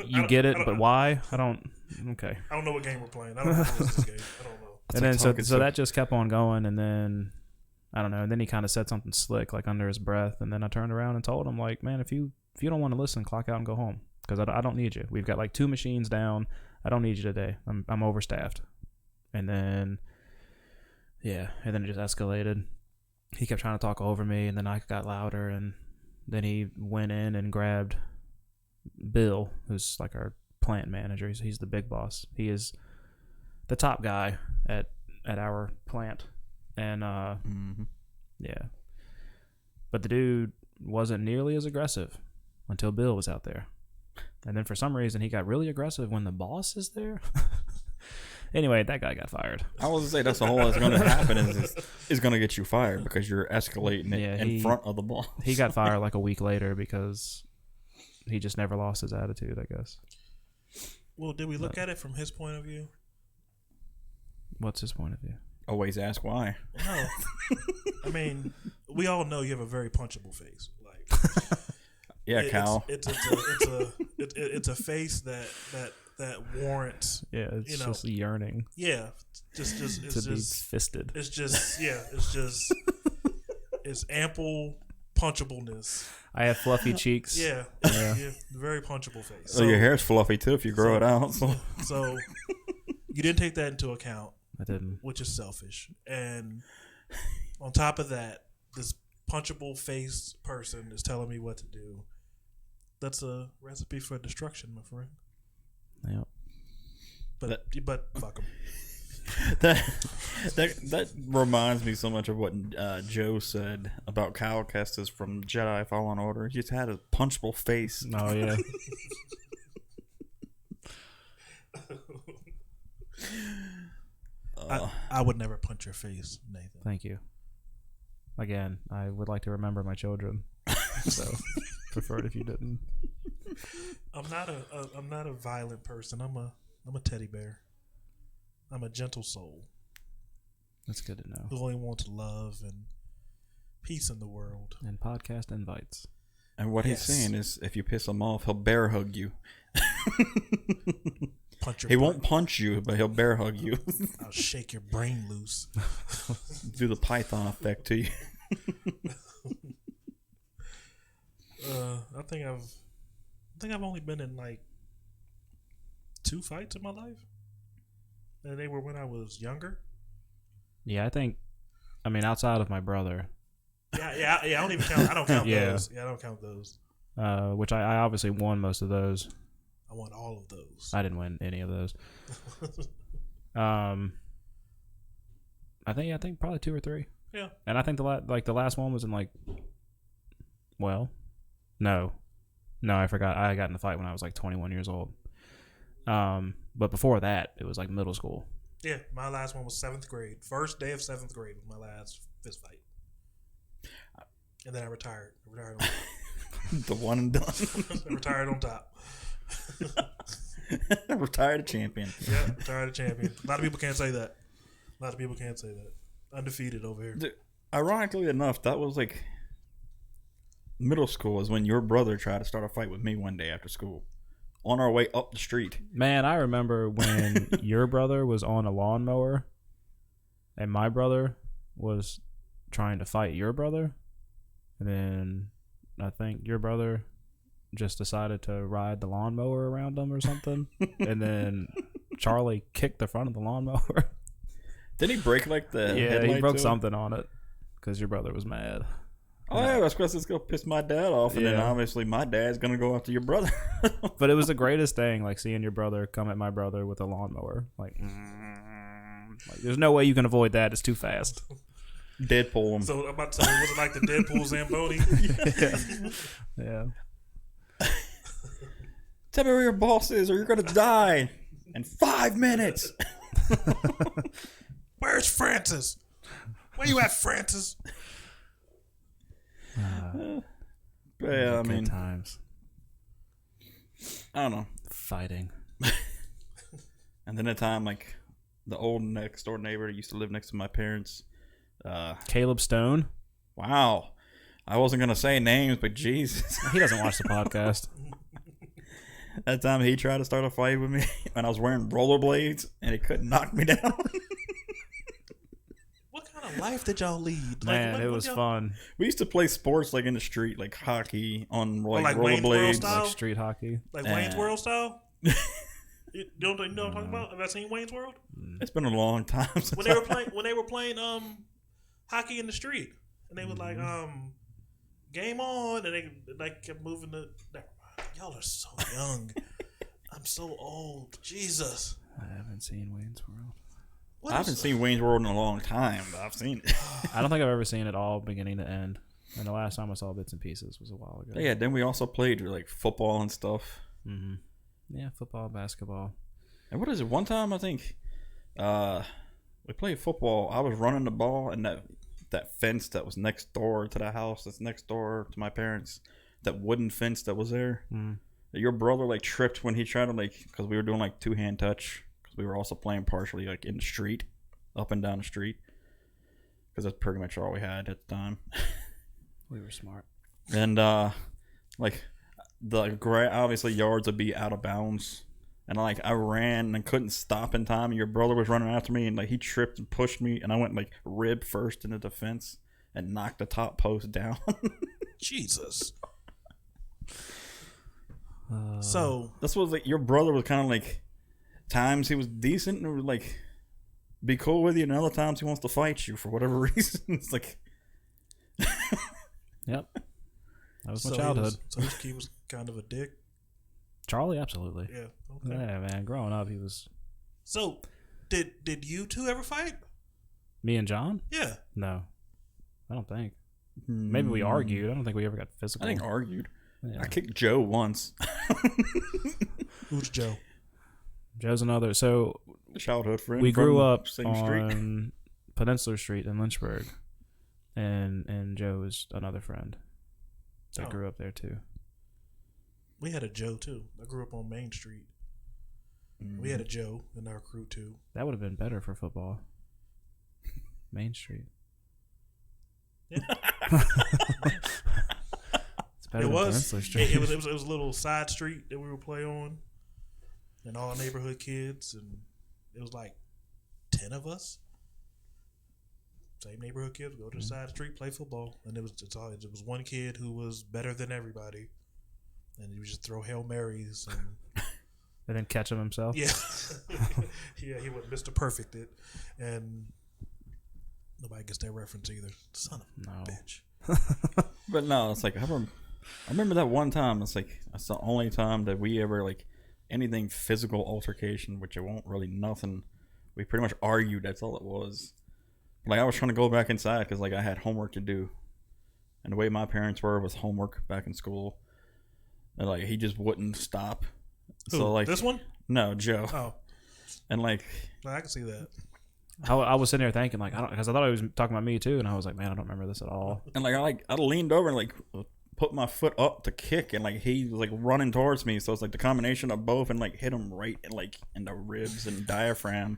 You get it, but why? I don't. Okay. I don't know what game we're playing. I don't know what's this game. I don't know. And then so that just kept on going, and then I don't know. And then he kind of said something slick, like under his breath, and then I turned around and told him, like, man, if you don't want to listen, clock out and go home, because I don't need you. We've got like 2 machines down. I don't need you today. I'm overstaffed. And then yeah, and then it just escalated. He kept trying to talk over me, and then I got louder, and then he went in and grabbed Bill, who's like our plant manager. He's the big boss. He is the top guy at our plant, and yeah. But the dude wasn't nearly as aggressive until Bill was out there, and then for some reason he got really aggressive when the boss is there. Anyway, that guy got fired. I was gonna say that's the whole that's going to happen is going to get you fired because you're escalating it in front of the boss. He got fired like a week later because he just never lost his attitude, I guess. Well, did we look at it from his point of view? What's his point of view? Always ask why. No. I mean, we all know you have a very punchable face. Like, yeah, Cal. It's a face that warrants. Yeah, it's just yearning. Yeah, just to be fisted. It's just it's ample punchableness. I have fluffy cheeks. Yeah, very punchable face. So your hair's fluffy too if you grow it out. So you didn't take that into account. I didn't, which is selfish. And on top of that, this punchable face person is telling me what to do. That's a recipe for destruction, my friend. Yep. But fuck him. That reminds me so much of what Joe said about Cal Kestis from Jedi Fallen Order. He just had a punchable face. Oh yeah. I would never punch your face, Nathan. Thank you. Again, I would like to remember my children, so prefer it if you didn't. I'm not a violent person. I'm a teddy bear. I'm a gentle soul. That's good to know. Who only wants love and peace in the world. And podcast invites. And what he's saying is, if you piss him off, he'll bear hug you. He won't punch you, but he'll bear hug you. I'll shake your brain loose. Do the Python effect to you. I think I've only been in like 2 fights in my life, and they were when I was younger. Yeah, I mean, outside of my brother. Yeah. I don't even count. I don't count those. Yeah, I don't count those. Which I obviously won most of those. I won all of those. I didn't win any of those. I think probably 2 or 3. Yeah. And I think the last one was in like, well, no, I forgot. I got in a fight when I was like 21 years old. But before that, it was like middle school. Yeah, my last one was 7th grade. First day of 7th grade was my last fist fight. And then I retired. The one and done. I retired on top. Retired a champion. Yeah, retired a champion. A lot of people can't say that. Undefeated over here. Dude, ironically enough, that was like middle school is when your brother tried to start a fight with me one day after school on our way up the street. Man, I remember when your brother was on a lawnmower and my brother was trying to fight your brother, and then I think your brother just decided to ride the lawnmower around him or something, and then Charlie kicked the front of the lawnmower. Did he break like the Yeah, headlight he broke too? something on it because your brother was mad. Oh yeah, that's because it's gonna piss my dad off, and then Yeah. obviously my dad's gonna go after your brother. But it was the greatest thing, like seeing your brother come at my brother with a lawnmower. Like there's no way you can avoid that. It's too fast. Deadpool him. So I'm about to say, was it like the Deadpool Zamboni? Yeah. Tell me where your boss is, or you're gonna die in 5 minutes. Where's Francis? Where you at, Francis? But yeah, I Good mean, times I don't know. fighting. And then at time, like the old next door neighbor that used to live next to my parents. Caleb Stone. Wow, I wasn't gonna say names, but Jesus, He doesn't watch the podcast. that time he tried to start a fight with me, and I was wearing rollerblades, and he couldn't knock me down. What kind of life did y'all lead? Man, it what was y'all- fun. We used to play sports like in the street, like hockey on like Wayne's World rollerblades. style? Like street hockey. Like Wayne's World style? You know what I'm talking about? Have I seen Wayne's World? It's been a long time since When they were playing hockey in the street, and they was like game on, and they like kept moving the. Never mind. Y'all are so young. I'm so old. Jesus. I haven't seen Wayne's World. What I is- haven't seen Wayne's World in a long time, but I've seen it. I don't think I've ever seen it all beginning to end. And the last time I saw bits and pieces was a while ago. Yeah, then we also played like football and stuff. Mm-hmm. Yeah, football, basketball. And what is it? One time I think we played football. I was running the ball, and that fence that was next door to the house, that's next door to my parents, that wooden fence that was there. Mm. Your brother like tripped when he tried to because we were doing like 2-hand touch, because we were also playing partially like in the street, up and down the street, because that's pretty much all we had at the time. We were smart. And like the obviously yards would be out of bounds, and like I ran and couldn't stop in time, and your brother was running after me, and like he tripped and pushed me, and I went like rib first into the fence and knocked the top post down. Jesus. So This was like your brother was kind of like times he was decent and would like be cool with you, and other times he wants to fight you for whatever reason. It's like Yep. That was my so childhood. He was kind of a dick. Charlie, absolutely. Yeah. Okay. Yeah, man. Growing up, he was. So did you two ever fight? Me and John? Yeah. No. I don't think. Maybe we argued. I don't think we ever got I physical. think argued. Yeah. I kicked Joe once. Who's Joe? Joe's another. So Childhood friend. we grew from up same street. on Peninsula Street in Lynchburg, and Joe is another friend that Oh. grew up there too. We had a Joe too. I grew up on Main Street. We had a Joe in our crew too. That would have been better for football. Main Street. Yeah. It's better It than was. Peninsula Street. It was a little side street that we would play on, and all our neighborhood kids, and it was like 10 of us. Same neighborhood kids go to the side street, play football, and it was one kid who was better than everybody, and he would just throw Hail Marys and And then catch him himself. yeah, yeah, he was Mr. Perfect it, and nobody gets that reference either. Son of a No. bitch. But no, it's like I remember that one time. It's like that's the only time that we ever like anything physical altercation, which it won't really nothing. We pretty much argued. That's all it was. Like I was trying to go back inside because like I had homework to do, and the way my parents were was homework back in school, and like he just wouldn't stop. Who, So like this one? no Joe, Oh, and like I can see that. I was sitting there thinking like because I thought he was talking about me too, and I was like, man, I don't remember this at all. And I leaned over and like put my foot up to kick, and like he was like running towards me, so it's like the combination of both, and like hit him right in the ribs and diaphragm.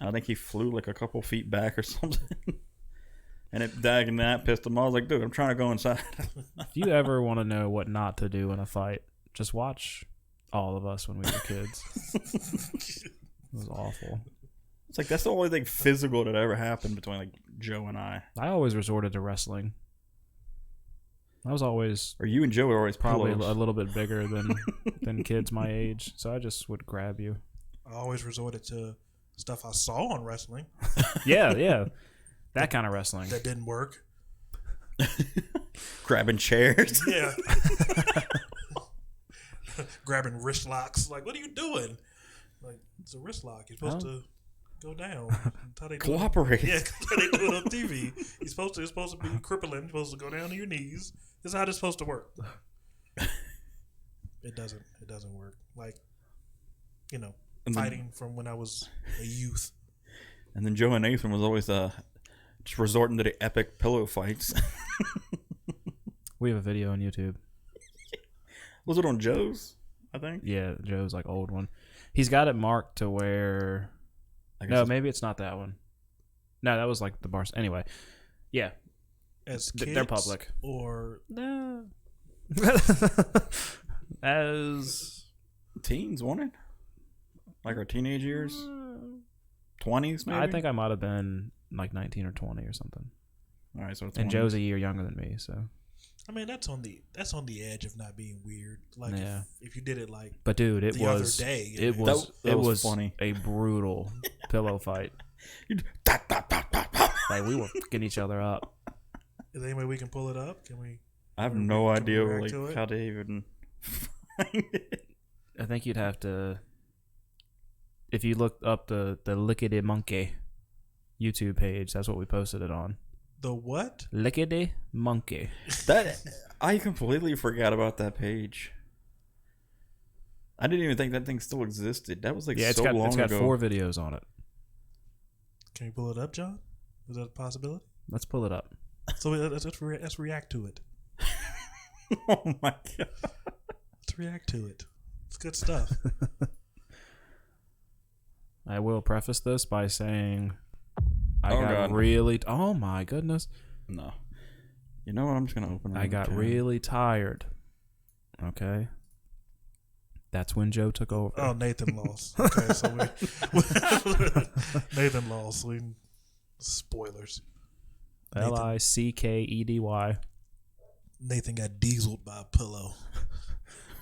And I think he flew like a couple feet back or something. And that pissed him off. I was like, dude, I'm trying to go inside. If you ever want to know what not to do in a fight, just watch All of Us when we were kids. It was awful. It's like that's the only thing physical that ever happened between like Joe and I. I always resorted to wrestling. I was always Or you and Joe were always probably a pillows. little bit bigger than kids my age, so I just would grab you. I always resorted to stuff I saw on wrestling Yeah. That kind of wrestling. that didn't work. Grabbing chairs. Yeah. Grabbing wrist locks. Like, what are you doing? Like, it's a wrist lock. You're supposed to go down. That's how they do it. Cooperate. Yeah, that's how they do it on TV. It's supposed to be crippling. You're supposed to go down to your knees. This is how it's supposed to work. It doesn't work. Like, you know, And then- fighting from when I was a youth. And then Joe and Nathan was always just resorting to the epic pillow fights. We have a video on YouTube. Was it on Joe's? I think. Yeah, Joe's like old one. He's got it marked to where. I guess No, it's- maybe it's not that one. No, that was like the bars. Anyway, yeah, As kids, they're public. Or No. As teens, wasn't it? Like our teenage years, 20s maybe. I think I might have been like 19 or 20 or something. All right, so it's And 20s. Joe's a year younger than me, so. I mean, that's on the edge of not being weird. Like, Yeah. if you did it like But dude, it the was other day, it was That it was was funny. a brutal pillow fight. Tap, tap, tap, tap, tap. Like we were fucking each other up. Is there any way we can pull it up? Can we? I have Can no we idea react like to it? how to even find it. I think you'd have to, if you looked up the Lickety Monkey YouTube page, that's what we posted it on. The what? Lickety Monkey. That I completely forgot about that page. I didn't even think that thing still existed. That was like Yeah, it's so got long ago. 4 videos on it. Can we pull it up, John? Is that a possibility? Let's pull it up. So let's react to it. Oh my god! Let's react to it. It's good stuff. I will preface this by saying I Oh, got God. really. Oh my goodness! No, you know what? I'm just gonna open it. I got really tired. Okay. That's when Joe took over. Oh, Nathan lost. Okay, so we Nathan lost. Spoilers. Lickedy. Nathan got dieseled by a pillow.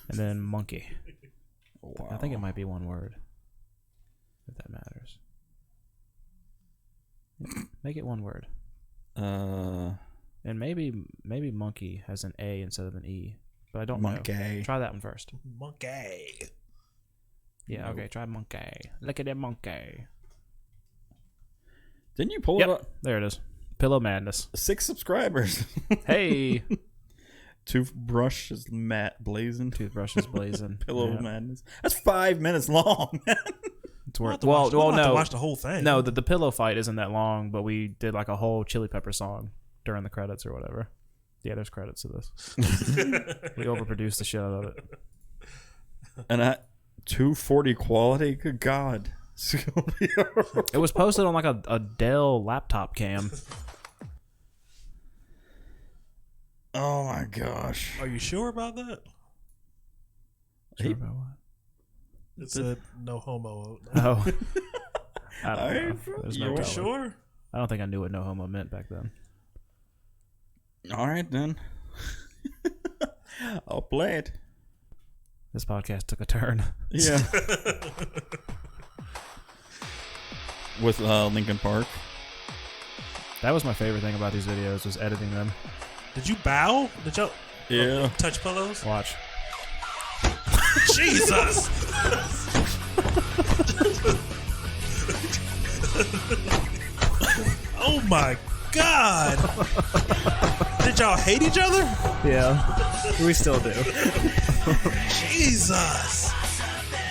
And then monkey. Wow. I think it might be one word. If that matters. Yeah, make it one word. And maybe monkey has an A instead of an E. But I don't know. monkey. Try that one first. Monkey. Yeah, Nope. okay, try monkey. Look at that monkey. Didn't you pull Yep, it up? there it is. Pillow madness. 6 subscribers. Hey! Toothbrush is blazing. Toothbrushes blazing. Pillow Yeah. madness. That's 5 minutes long, man. It's We'll worth. have to Well, watch- we'll have to no. watch the whole thing. No, the pillow fight isn't that long, but we did like a whole Chili Pepper song during the credits or whatever. Yeah, there's credits to this. We overproduced the shit out of it. And at 240 quality, good God. It was posted on like a Dell laptop cam. Oh my gosh. Are you sure about that? Sure about what? It said no homo. Oh. I don't know. Alright, There's you no are telling. Sure. I don't think I knew what no homo meant back then. All right, then. I'll play it. This podcast took a turn. Yeah. With Linkin Park. That was my favorite thing about these videos was editing them. Did you bow? Did y'all Yeah. touch pillows? Watch. Jesus! Oh my God! Did y'all hate each other? Yeah. We still do. Jesus!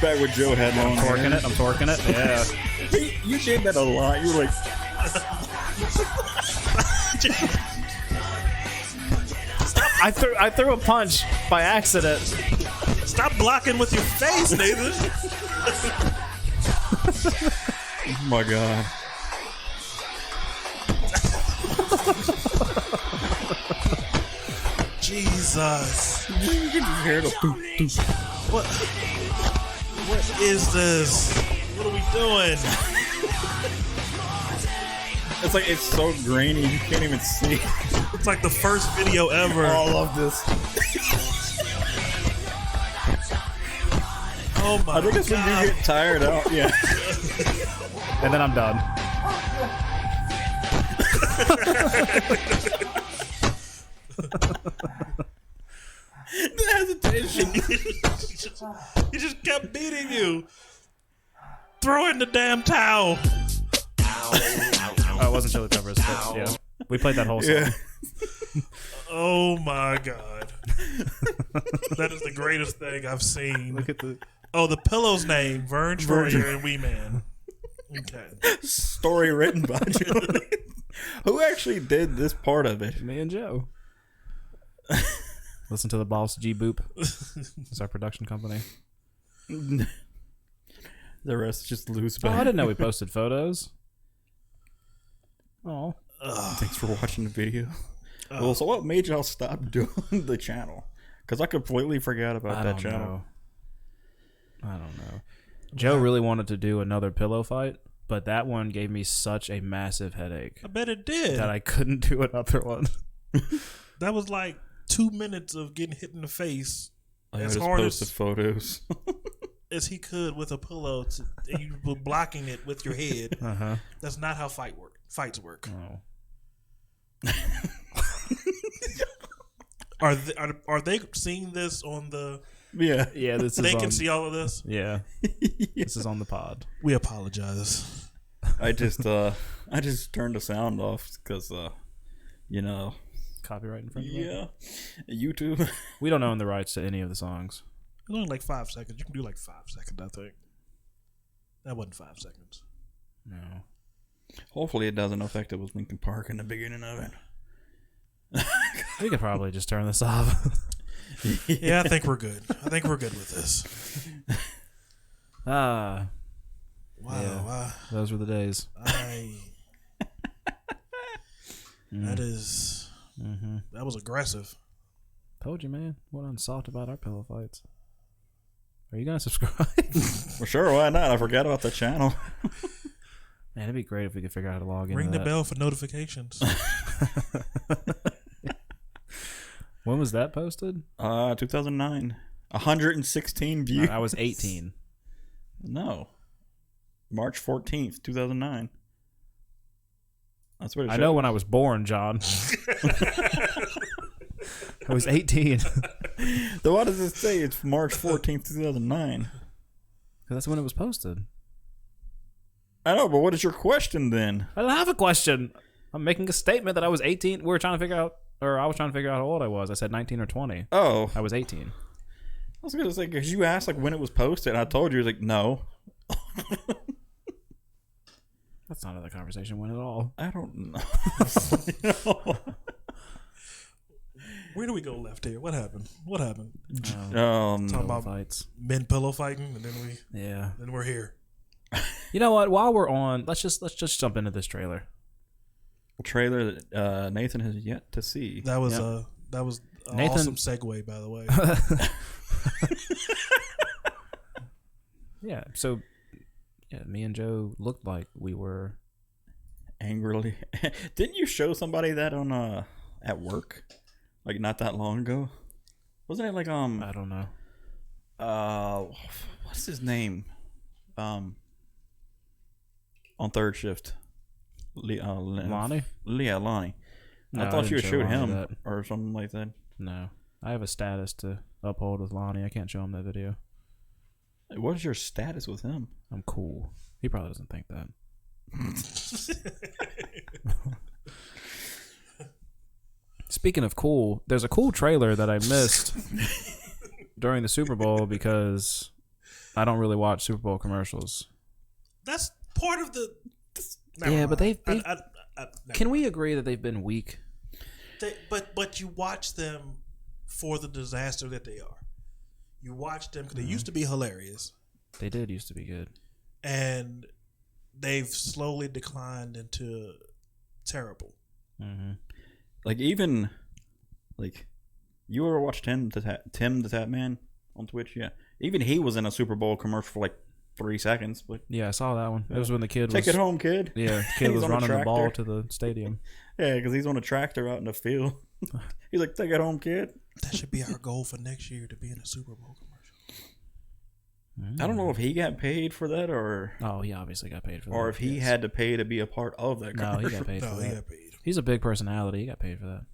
Back with Joe had long hair. I'm torquing it. Yeah. You did that a lot. You were like, I threw a punch by accident. Stop blocking with your face, Nathan. oh my God. Jesus! You can just hear the boop, boop. What is this? What are we doing? It's like, it's so grainy, you can't even see. It's like the first video ever. I love this. Oh my I think it's when God. you get tired out. Yeah. And then I'm done. The hesitation. He just kept beating you. Throw in the damn towel. Oh, it wasn't Chili Peppers, but yeah. We played that whole song. Yeah. Oh my God. That is the greatest thing I've seen. Look at the Oh, the pillow's name, Vern Troyer and Wee Man. Okay. Story written by Julie. Who actually did this part of it? me and Joe. Listen to the Boss G Boop. It's our production company. The rest just loose Oh, I back. didn't know we posted photos. Oh, Thanks for watching the video. Well, so what made y'all stop doing the channel? Because I completely forgot about I that don't channel. know. I don't know. Joe really wanted to do another pillow fight, but that one gave me such a massive headache I bet it did. that I couldn't do another one. That was like 2 minutes of getting hit in the face I As just hard posted as- photos. as he could with a pillow. And you were blocking it with your head. Uh huh. That's not how fights work. Oh. Are they seeing this on the? Yeah. Yeah, this is They on, can see all of this. Yeah, this is on the pod. We apologize. I just turned the sound off because you know, Copyright infringement. yeah, YouTube. We don't own the rights to any of the songs. It's only like 5 seconds. You can do like 5 seconds, I think. That wasn't 5 seconds. No. Hopefully, it doesn't affect it with Linkin Park in the beginning of it. We could probably just turn this off. Yeah, I think we're good. I think we're good with this. Ah, Wow. Yeah. those were the days. That is. Mm-hmm. That was aggressive. Told you, man. What unsoft about our pillow fights? Are you gonna subscribe? Well, sure, why not? I forgot about the channel. Man, it'd be great if we could figure out how to log in. Ring the bell for notifications. When was that posted? 2009, 116 views. I was 18. No, March 14th, 2009. That's what it I showed. know when I was born, John. I was 18. Then why does it say it's March 14th, 2009? Because that's when it was posted. I know, but what is your question then? I don't have a question. I'm making a statement that I was 18. We were trying to figure out, or I was trying to figure out how old I was. I said 19 or 20. Oh, I was 18. I was gonna say because you asked like when it was posted, and I told you it was like no. That's not how the conversation went at all. I don't know. Where do we go left here? What happened? What happened? Um, Talking Pillow about fights. men pillow fighting, and Yeah. then we're here. You know what? While we're on, let's just jump into this trailer. trailer that Nathan has yet to see. That was Yeah. an Nathan- awesome segue, by the way. Yeah. So, yeah, me and Joe looked like we were. Angrily, didn't you show somebody that on at work, like not that long ago? Wasn't it like I don't know. what's his name? On third shift, Lonnie? Yeah, Lonnie. No, I thought you didn't would show shoot Lonnie him that. or something like that. No, I have a status to uphold with Lonnie. I can't show him that video. What is your status with him? I'm cool. He probably doesn't think that. Speaking of cool, there's a cool trailer that I missed during the Super Bowl because I don't really watch Super Bowl commercials. That's part of the. Yeah, but they've- never Can we agree that they've been weak? But you watch them for the disaster that they are. You watch them because they used to be hilarious, They did used to be good. and they've slowly declined into terrible. Mm-hmm. Like even like you ever watch Tim the Tap Man on Twitch? Yeah, even he was in a Super Bowl commercial for like 3 seconds, but Yeah, I saw that one. It was when the kid take was it home, kid. Yeah, the kid He's was on a running the ball tractor. to the stadium. Yeah, because he's on a tractor out in the field. He's like, take it home, kid. That should be our goal for next year, to be in a Super Bowl commercial. I don't know if he got paid for that Oh, he obviously got paid for that. or if he had to pay to be a part of that No, he commercial. got paid No, for he that. got paid. He's a big personality. He got paid for that.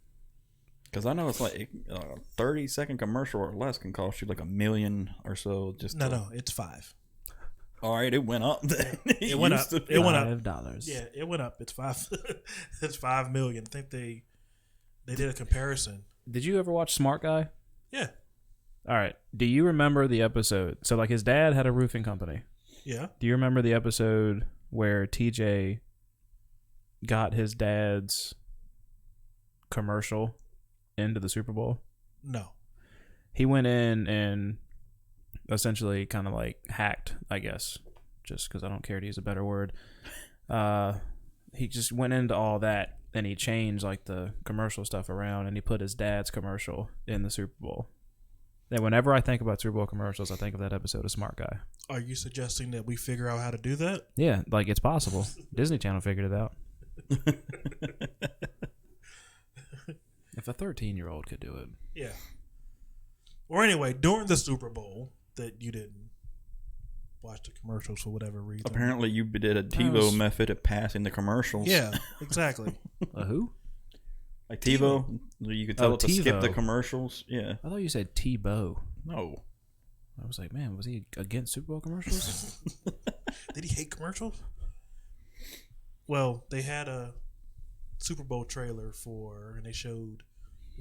Because I know it's like a 30-second commercial or less can cost you like $1 million or so. Just No, it's 5. All right, it went up. It went up. It went up. $5. Yeah, it went up. It's 5. It's $5 million. I think they did a comparison. Did you ever watch Smart Guy? Yeah, All right. Do you remember the episode? So, like, his dad had a roofing company. yeah. Do you remember the episode where TJ got his dad's commercial into the Super Bowl? No. He went in and essentially kind of like hacked, I guess, just because I don't care to use a better word. He just went into all that and he changed like the commercial stuff around and he put his dad's commercial in the Super Bowl. And whenever I think about Super Bowl commercials, I think of that episode of Smart Guy. Are you suggesting that we figure out how to do that? Yeah, like it's possible. Disney Channel figured it out. If a 13-year-old could do it. Yeah. Or anyway, during the Super Bowl that you didn't watch the commercials for whatever reason. Apparently, you did a was- TiVo method of passing the commercials. Yeah, exactly. A who? Like TiVo, you could tell Oh, it to skip the TiVo. commercials. Yeah. I thought you said Tebow. No. I was like, man, was he against Super Bowl commercials? Did he hate commercials? Well, they had a Super Bowl trailer and they showed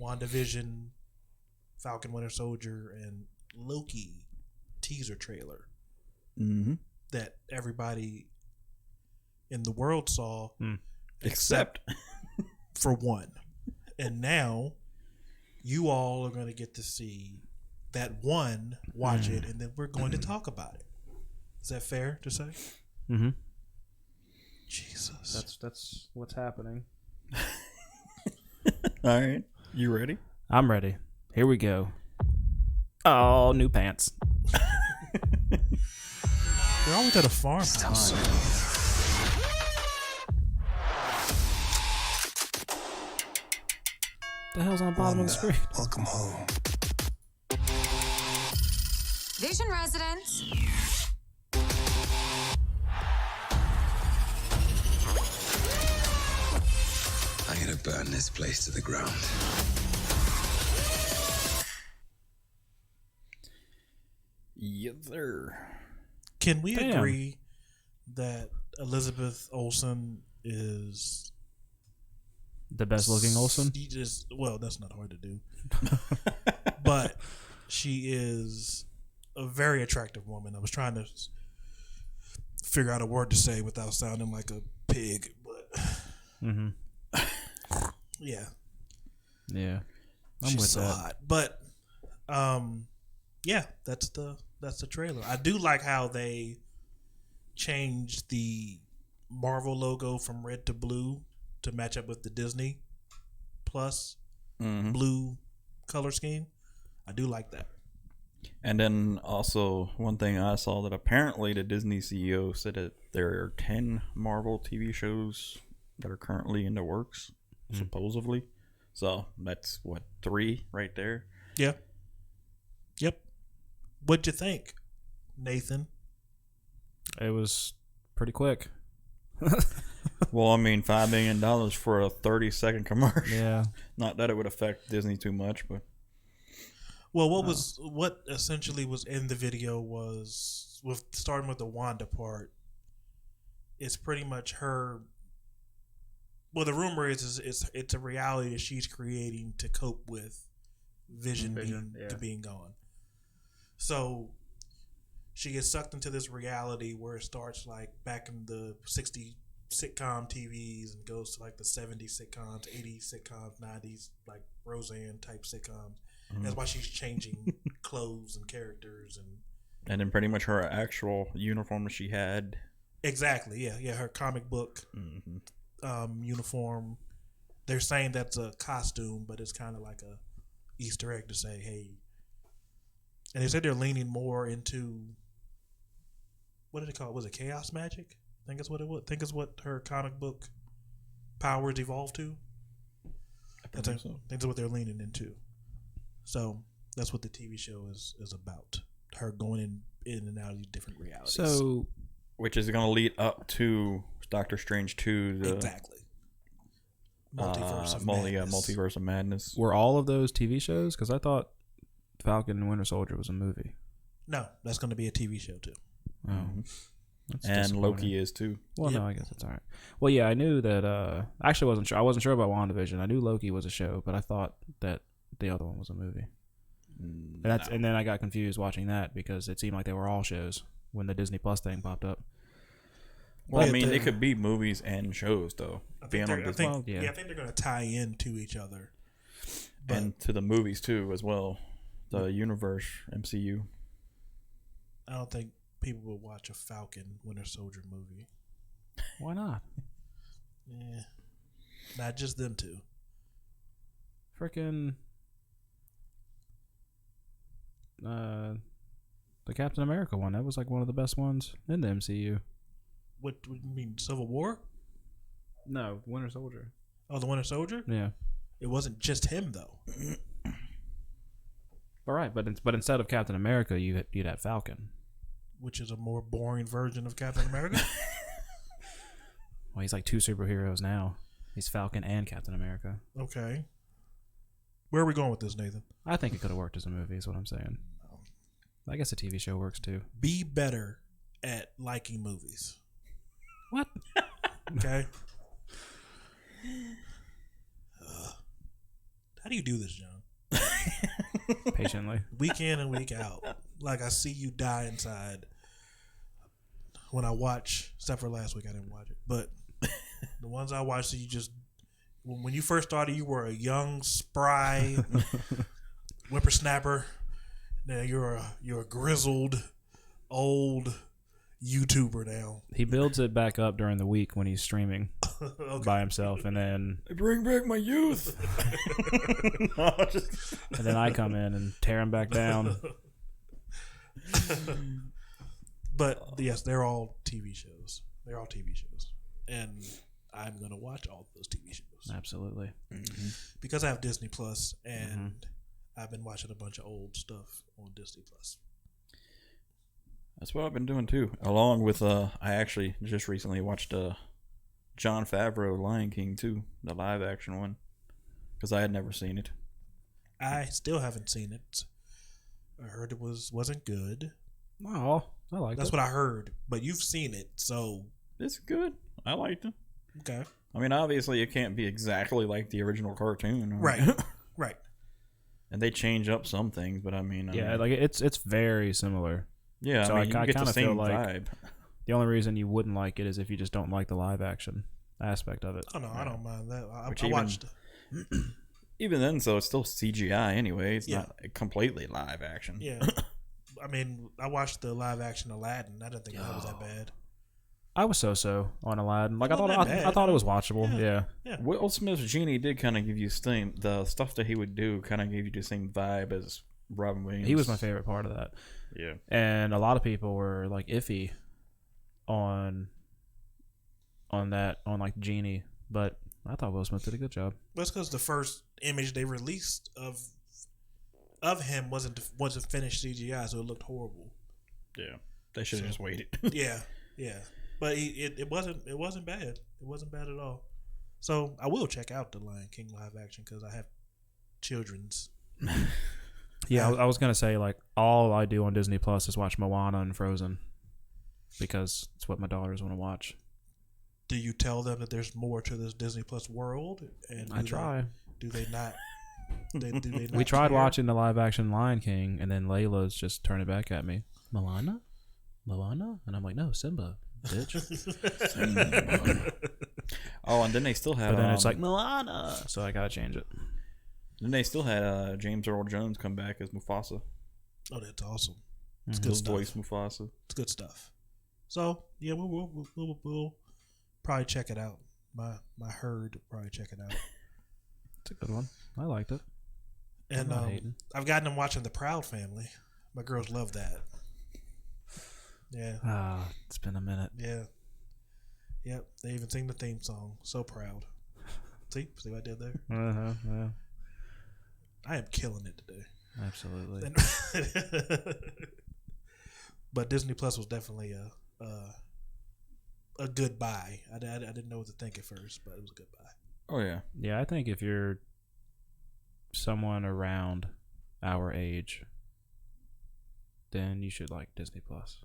WandaVision, Falcon Winter Soldier, and Loki teaser trailer Mm-hmm. that everybody in the world saw, Except. for one. And now you all are going to get to see that one, watch it, and then we're going to talk about it. Is that fair to say? Mm-hmm. Jesus. That's what's happening. All right. You ready? I'm ready. Here we go. Oh, new pants. They're always at a farmhouse. The hell's on the bottom of the screen? Welcome home. Vision residents. I'm gonna burn this place to the ground. Yes, sir. Can we Damn. agree that Elizabeth Olsen is The best looking Olsen? well, that's not hard to do. But she is a very attractive woman. I was trying to figure out a word to say without sounding like a pig, but Mm-hmm. yeah, Yeah. I'm she's with so that. hot. But yeah, that's the trailer. I do like how they changed the Marvel logo from red to blue to match up with the Disney Plus Mm-hmm. blue color scheme. I do like that. And then also one thing I saw that apparently the Disney CEO said that there are 10 Marvel TV shows that are currently in the works, supposedly. So that's what, 3 right there. Yeah. Yep. What'd you think, Nathan? It was pretty quick. Well, I mean, $5 million for a 30-second commercial. Yeah. Not that it would affect Disney too much, but Well, what essentially was in the video was starting with the Wanda part. It's pretty much her. Well, the rumor is it's a reality that she's creating to cope with Vision being gone. So she gets sucked into this reality where it starts like back in the 60s sitcom TVs and goes to like the 70s sitcoms, 80s sitcoms, 90s like Roseanne type sitcoms. That's why she's changing clothes and characters and then pretty much her actual uniform that she had. exactly, yeah, her comic book uniform. They're saying that's a costume, but it's kind of like a Easter egg to say, hey. And they said they're leaning more into. what did it call? Was it Chaos Magic? I think it's what it was. I think it's what her comic book powers evolved to. I think that's what they're leaning into. So that's what the TV show is about. Her going in and out of these different realities. So, which is going to lead up to Doctor Strange 2. Exactly. Multiverse of Madness. Multiverse of Madness. were all of those TV shows? Because I thought Falcon and Winter Soldier was a movie. No, that's going to be a TV show too. Oh. Mm-hmm. That's And disappointing. Loki is too. Well, Yep. no, I guess that's all right. Well, yeah, I knew that. I actually wasn't sure. I wasn't sure about WandaVision. I knew Loki was a show, but I thought that the other one was a movie. And then I got confused watching that because it seemed like they were all shows when the Disney Plus thing popped up. Well, I Yeah, mean, the- it could be movies and shows though. I Being think, on I Disney. think, yeah. I think they're going to tie into each other. But And to the movies too, as well. The universe MCU. I don't think people will watch a Falcon Winter Soldier movie. Why not? Yeah, not just them two. Freaking the Captain America one. That was like one of the best ones in the MCU. What do you mean, Civil War? No, Winter Soldier. Oh, the Winter Soldier. Yeah. It wasn't just him though. All right, but instead of Captain America, you'd have Falcon. Which is a more boring version of Captain America. Well, he's like two superheroes now. He's Falcon and Captain America. Okay. Where are we going with this, Nathan? I think it could have worked as a movie, is what I'm saying. I guess a TV show works too. Be better at liking movies. What? Okay. How do you do this, John? Patiently. Week in and week out. Like I see you die inside. When I watch, except for last week, I didn't watch it. But the ones I watched, you just when you first started, you were a young, spry whippersnapper. Now you're a grizzled, old YouTuber now. He builds it back up during the week when he's streaming Okay. by himself, and then Bring back my youth. and then I come in and tear him back down. But yes, they're all TV shows. They're all TV shows, and I'm gonna watch all those TV shows Absolutely. because I have Disney Plus, and I've been watching a bunch of old stuff on Disney Plus. That's what I've been doing too. Along with, I actually just recently watched John Favreau Lion King 2, the live action one, because I had never seen it. I still haven't seen it. I heard it wasn't good. Oh, I like That's it. what I heard. But you've seen it, so It's good. I liked it. okay. I mean, obviously, it can't be exactly like the original cartoon, Right, right. And they change up some things, but I mean, Yeah, like it's very similar. yeah. so I I mean, you get the kinda feel same like- vibe. The only reason you wouldn't like it is if you just don't like the live action aspect of it. Oh no, I don't mind that. I Which watched. Even then, so it's still CGI anyway. It's Yeah. not completely live action. Yeah, I mean, I watched the live action Aladdin. I didn't think that was that bad. I was so on Aladdin. Like It I thought, wasn't that I bad. thought it was watchable. Yeah. Will Smith's genie did kind of give you the stuff that he would do kind of gave you the same vibe as Robin Williams. He was my favorite part of that. Yeah. And a lot of people were like iffy on that on like Genie, but I thought Will Smith did a good job. That's because the first image they released of him wasn't finished CGI, so it looked horrible. Yeah. They should have just waited. Yeah, yeah. But it wasn't bad. It wasn't bad at all. So I will check out the Lion King live action because I have children's. Yeah, I was gonna say like all I do on Disney Plus is watch Moana and Frozen because it's what my daughters want to watch. Do you tell them that there's more to this Disney Plus world? And I try. Do they not? Do they not We tried care? watching the live action Lion King, and then Layla's just turning it back at me. Moana, and I'm like, no, Simba, bitch. Oh, and then they still had. But then it's like Moana, so I gotta change it. Then they still had James Earl Jones come back as Mufasa. Oh, that's awesome. It's His good stuff. voice Mufasa. It's good stuff. So yeah, we'll probably check it out. My herd will probably check it out. It's a good one. I liked it. And I'm not hating. I've gotten them watching The Proud Family. My girls love that. Yeah. It's been a minute. Yeah. Yep. They even sing the theme song. So proud. See what I did there? Yeah, I am killing it today. absolutely. But Disney Plus was definitely a good buy. I didn't know what to think at first, but it was a good buy. Oh yeah. Yeah, I think if you're someone around our age, then you should like Disney Plus.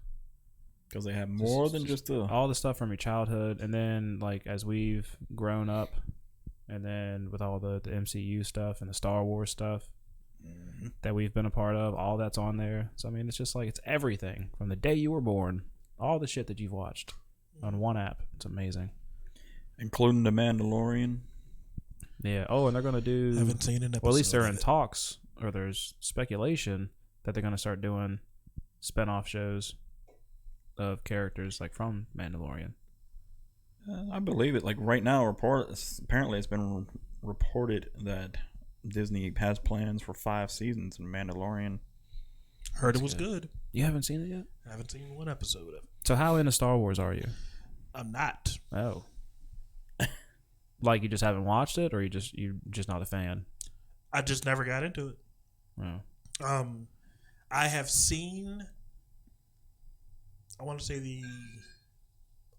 Because they have more than just the. all the stuff from your childhood, and then like as we've grown up, and then with all the MCU stuff and the Star Wars stuff that we've been a part of, all that's on there. So I mean, it's just like it's everything from the day you were born, all the shit that you've watched on one app. It's amazing. Including The Mandalorian. Yeah. Oh, and they're gonna do. Haven't seen an episode. Well, at least they're of in it. talks, or there's speculation that they're gonna start doing spin-off shows of characters like from Mandalorian. I believe it. Like right now, apparently it's been reported that Disney has plans for 5 seasons in Mandalorian. Heard it was good. You haven't seen it yet? I haven't seen one episode of it. So how into Star Wars are you? I'm not. Oh. Like you just haven't watched it, or you're just not a fan? I just never got into it. Oh. I have seen. I want to say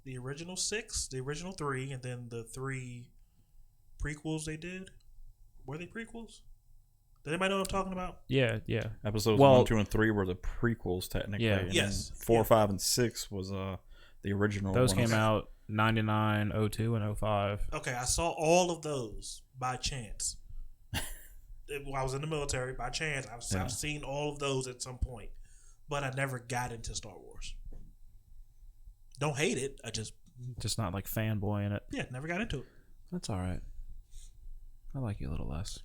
the original 6, the original 3, and then the 3 prequels they did. Were they prequels? Does anybody know what I'm talking about? Yeah, yeah. Episodes Well- 1, 2, and 3 were the prequels technically. Yeah. And Yes. then 4, Yeah. 5, and 6 was the original. Those ones. came out 99, 02, and 05. Okay, I saw all of those by chance. While I was in the military, by chance, Yeah. I've seen all of those at some point, but I never got into Star Wars. Don't hate it. I just Just not like fanboy in it. never got into it. That's all right. I like you a little less.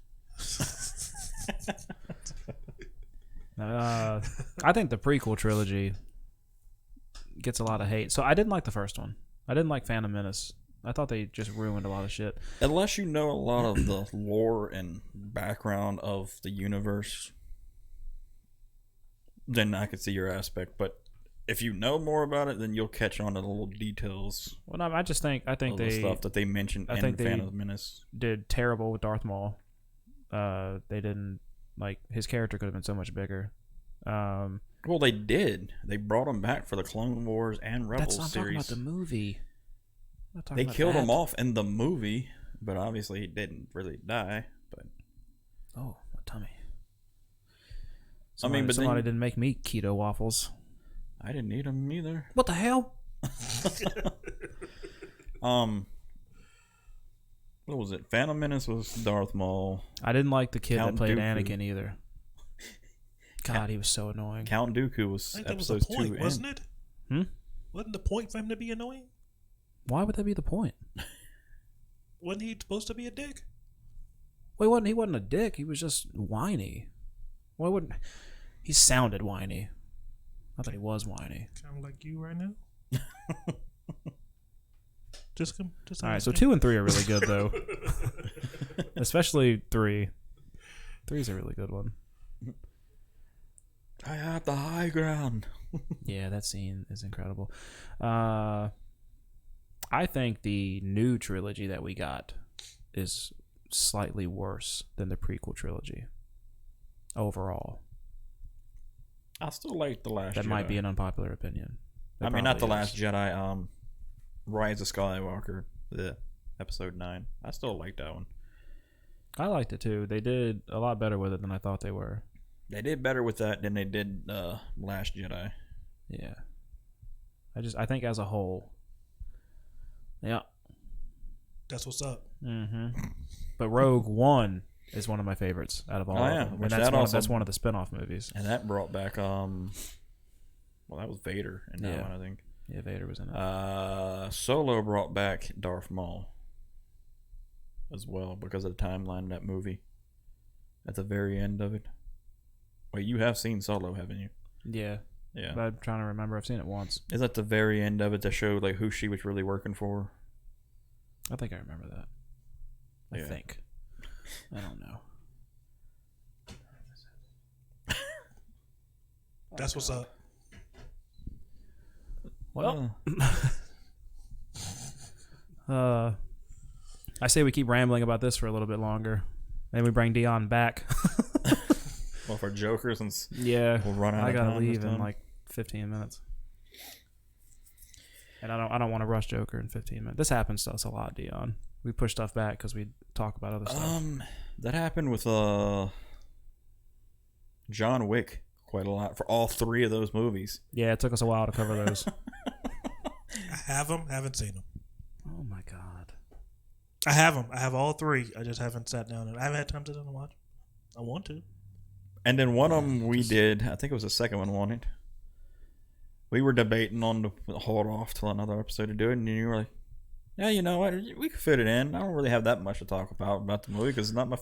I think the prequel trilogy gets a lot of hate. So I didn't like the first one. I didn't like Phantom Menace. I thought they just ruined a lot of shit. Unless you know a lot of the lore and background of the universe, then I could see your aspect. But if you know more about it, then you'll catch on to the little details Well, no, I think of the they stuff that they mentioned in think they- Phantom Menace. did terrible with Darth Maul. They didn't like his character could have been so much bigger. Well, they did. They brought him back for the Clone Wars and Rebels That's not talking about series. the movie. I'm not talking They about killed him that. off in the movie, but obviously he didn't really die. But Oh, my tummy. I mean, but then- somebody didn't make me keto waffles. I didn't need him either. What the hell? What was it? Phantom Menace was Darth Maul. I didn't like the kid Count that played Dooku. Anakin either. God, he was so annoying. Count Dooku was I think that was the episodes 2 point, and wasn't it? Hmm? Wasn't the point for him to be annoying? Why would that be the point? Wasn't he supposed to be a dick? Well, he wasn't a dick. He was just whiny. Why wouldn't he sounded whiny? Not that he was whiny. Kind of like you right now. just All right, so 2 and 3 are really good though, especially 3. 3 is a really good one. I have the high ground. Yeah, that scene is incredible. I think the new trilogy that we got is slightly worse than the prequel trilogy overall. I still like the Last That Jedi. might be an unpopular opinion. I It mean, not the probably Last is. Jedi. Rise of Skywalker. The episode 9. I still like that one. I liked it too. They did a lot better with it than I thought they were. They did better with that than they did Last Jedi. Yeah. I think as a whole. Yeah. That's what's up. Mm-hmm. But Rogue One is one of my favorites out of all Oh, of yeah, them. which And that also- that's one of the spin-off movies. And that brought back well, that was Vader in that Yeah. one, I think. Yeah, Vader was in it. Solo brought back Darth Maul as well because of the timeline of that movie. At the very end of it. Wait, you have seen Solo, haven't you? Yeah. Yeah. But I'm trying to remember. I've seen it once. Is that the very end of it that showed like who she was really working for? I think I remember that. I Yeah. think. I don't know. That's what's up. Well, I say we keep rambling about this for a little bit longer. Maybe we bring Dion back. Well, for Joker, since Yeah, we'll run out I of gotta time leave this in time. like 15 minutes, and I don't want to rush Joker in 15 minutes. This happens to us a lot, Dion. We push stuff back because we talk about other stuff. That happened with John Wick quite a lot for all 3 of those movies. Yeah, it took us a while to cover those. I have them. Haven't seen them. Oh my god. I have them. I have all 3. I just haven't sat down and I haven't had time to sit down and watch. I want to. And then one of them we did, I think it was the second one, wasn't it? We were debating on to hold off till another episode to do it, and you were like, yeah, you know what, we could fit it in. I don't really have that much to talk about the movie because it's not my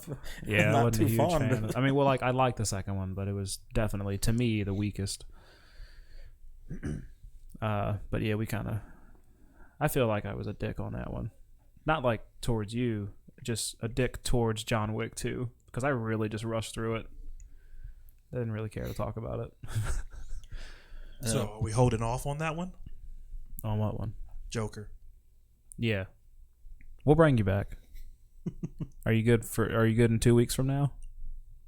Yeah, I not wasn't a too huge fond. fan. I mean, well, like I liked the second one, but it was definitely to me the weakest. But yeah, we kind of. I feel like I was a dick on that one, not like towards you, just a dick towards John Wick too, because I really just rushed through it. I didn't really care to talk about it. So are we holding off on that one? On what one? Joker. Yeah, we'll bring you back. Are you good in 2 weeks from now?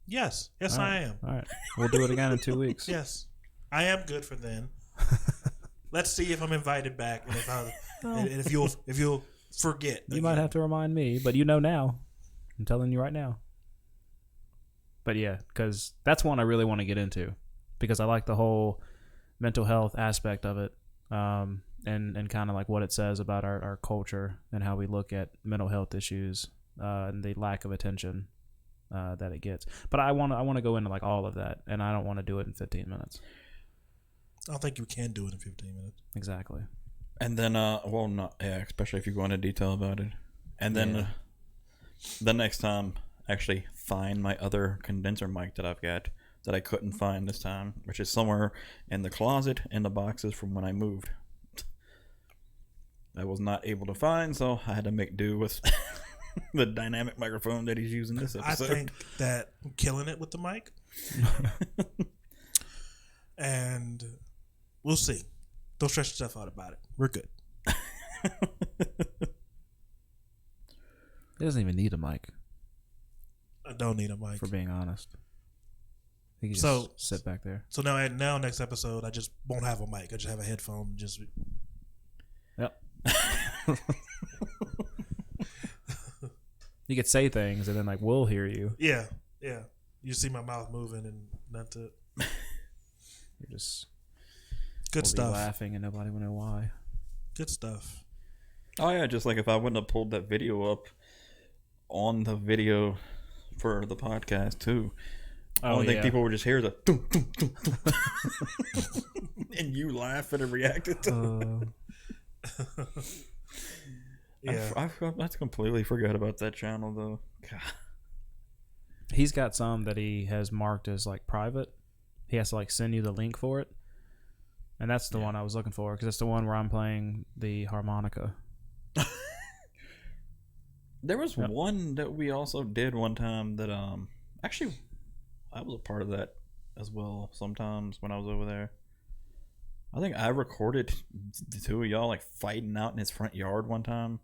Yes. Yes, All I right. am. All right, we'll do it again in 2 weeks. Yes. I am good for then. Let's see if I'm invited back and if you'll forget. You might have to remind me, but you know now. I'm telling you right now. But yeah, because that's one I really want to get into because I like the whole mental health aspect of it, and kind of like what it says about our culture and how we look at mental health issues and the lack of attention that it gets. But I want to go into like all of that, and I don't want to do it in 15 minutes. I don't think you can do it in 15 minutes. Exactly. And then, well, not yeah, especially if you go into detail about it. And then the next time, actually find my other condenser mic that I've got that I couldn't find this time, which is somewhere in the closet in the boxes from when I moved. I was not able to find, so I had to make do with the dynamic microphone that he's using this I episode. think that I'm killing it with the mic. And we'll see. Don't stress yourself out about it. We're good. He doesn't even need a mic, I don't need a mic. for being honest. He can just So- sit back there. So now next episode, I just won't have a mic. I just have a headphone. Just Yep. You could say things, and then like we'll hear you. yeah. You see my mouth moving, and that's it. You're just Good we'll be stuff. laughing, and nobody will know why. Good stuff. Oh yeah, just like if I wouldn't have pulled that video up on the video for the podcast too. I don't think people would just hear the dum, dum, dum, dum. And you laugh and reacted to Yeah. I completely forgot about that channel though. God. He's got some that he has marked as like private. He has to like send you the link for it, and that's the one I was looking for because it's the one where I'm playing the harmonica. There was one that we also did one time that actually I was a part of that as well sometimes when I was over there. I think I recorded the two of y'all like fighting out in his front yard one time.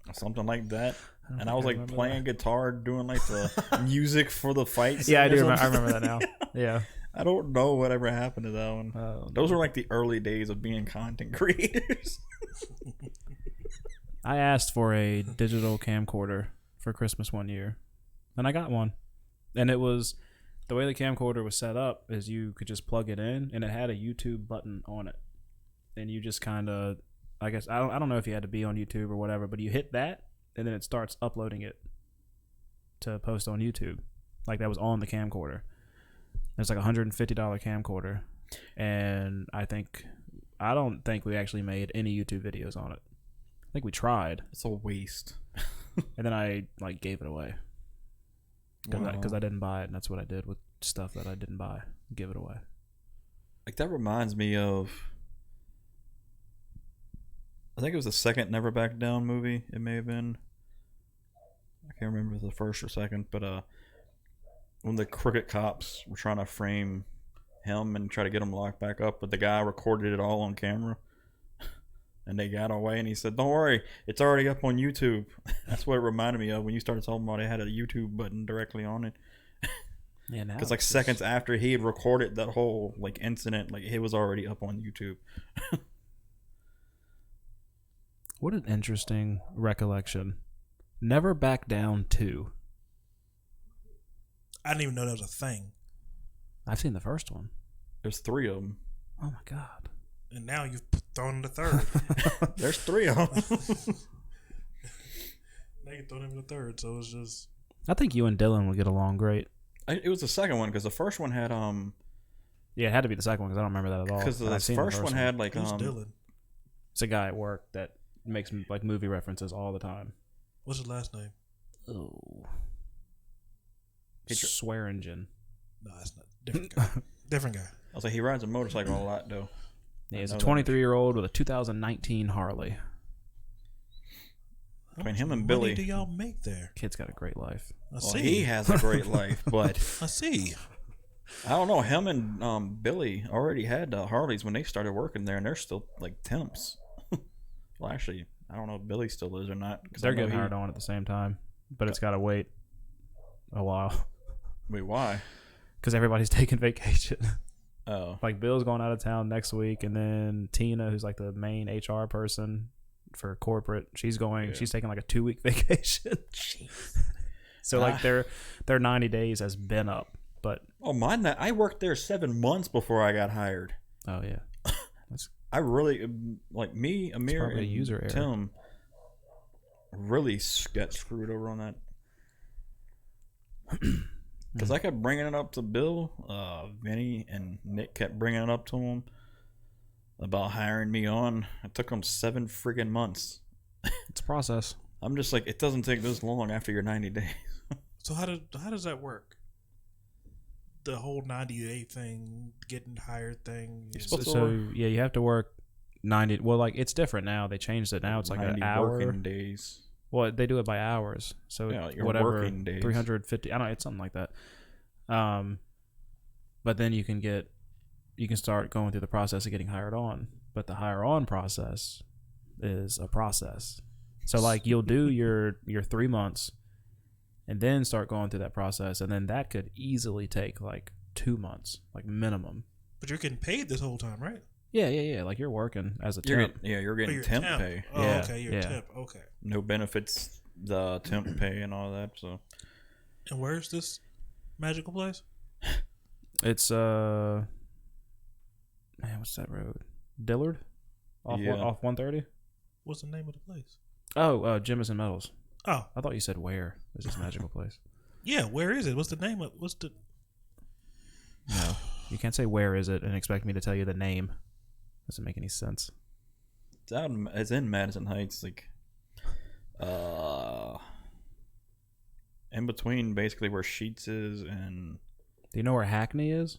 Or something like that. And I was like playing guitar, doing like the music for the fights. Yeah, I do. I remember that now. Yeah. I don't know whatever happened to that one. Oh, Those were like the early days of being content creators. I asked for a digital camcorder for Christmas one year, and I got one. And it was the way the camcorder was set up is you could just plug it in, and it had a YouTube button on it, and you just kind of, I guess I don't know if you had to be on YouTube or whatever, but you hit that, and then it starts uploading it to post on YouTube, like that was on the camcorder. It's like $150 camcorder, and I don't think we actually made any YouTube videos on it. I think we tried, It's a waste. and then I like gave it away because Wow. I didn't buy it, and that's what I did with stuff that I didn't buy, give it away. Like that reminds me of, I think it was the second Never Back Down movie. It may have been. I can't remember the first or second, but when the crooked cops were trying to frame him and try to get him locked back up, but the guy recorded it all on camera. And they got away, and he said, "Don't worry, it's already up on YouTube." That's what it reminded me of when you started talking about it had a YouTube button directly on it. Yeah, now Because like seconds after he had recorded that whole like incident, like it was already up on YouTube. What an interesting recollection. Never Back Down 2. I didn't even know that was a thing. I've seen the first one. There's 3 of them. Oh my god. And now you've thrown in the third. There's 3 of them. Now you're throwing in the third, so it's just. I think you and Dylan would get along great. It was the second one because the first one had Yeah, it had to be the second one because I don't remember that at all. because the And I've seen first one had like Who's Dylan? It's a guy at work that makes like movie references all the time. What's his last name? Oh. Picture- Swearingen. No, that's not. Different guy. Different guy. I was like, he rides a motorcycle a lot though. Yeah, he's I a know that. 23-year-old with a 2019 Harley. How Between much him and money Billy. do y'all make there? Kid's got a great life. I Well, see. he has a great life, but I see. I don't know. Him and Billy already had Harleys when they started working there, and they're still like temps. Well, actually, I don't know if Billy still is or not. 'Cause I They're know getting hired on at the same time, but it's got to wait a while Wait, why? because everybody's taking vacation. Oh, Like Bill's going out of town next week, and then Tina, who's like the main HR person for corporate, she's taking like a 2-week vacation. So like their 90 days has been up, but mine. I worked there 7 months before I got hired. oh yeah, I really like me, Amir, probably a and user error. Tim. Really got screwed over on that. Because I kept bringing it up to Bill, Vinny, and Nick kept bringing it up to him about hiring me on. It took them 7 friggin' months. it's a process. I'm just like, it doesn't take this long after your 90 days. So how does that work? The whole 90-day thing, getting hired thing. You're is- supposed to So work yeah, you have to work 90. Well, like it's different now. They changed it now. It's like 90 an hour. working days. Well, they do it by hours. So Yeah, your whatever, working days. 350. I don't know. It's something like that. But then you can start going through the process of getting hired on. But the hire on process is a process. So like you'll do your 3 months, and then start going through that process, and then that could easily take like 2 months, like minimum. But you're getting paid this whole time, right? Yeah. Like you're working as a You're temp. getting, you're Oh, getting you're temp pay. Oh, Yeah, okay, you're yeah. temp. Okay. No benefits, the temp pay and all that. So And where's this magical place? It's man, what's that road? Dillard, off Yeah. off 130. What's the name of the place? Oh, Jemison Metals. Oh, I thought you said where. It's this magical place. yeah. Where is it? What's the name of? What's the? No, you can't say where is it and expect me to tell you the name. Doesn't make any sense. it's out. It's in Madison Heights, like in between basically where Sheets is and Do you know where Hackney is?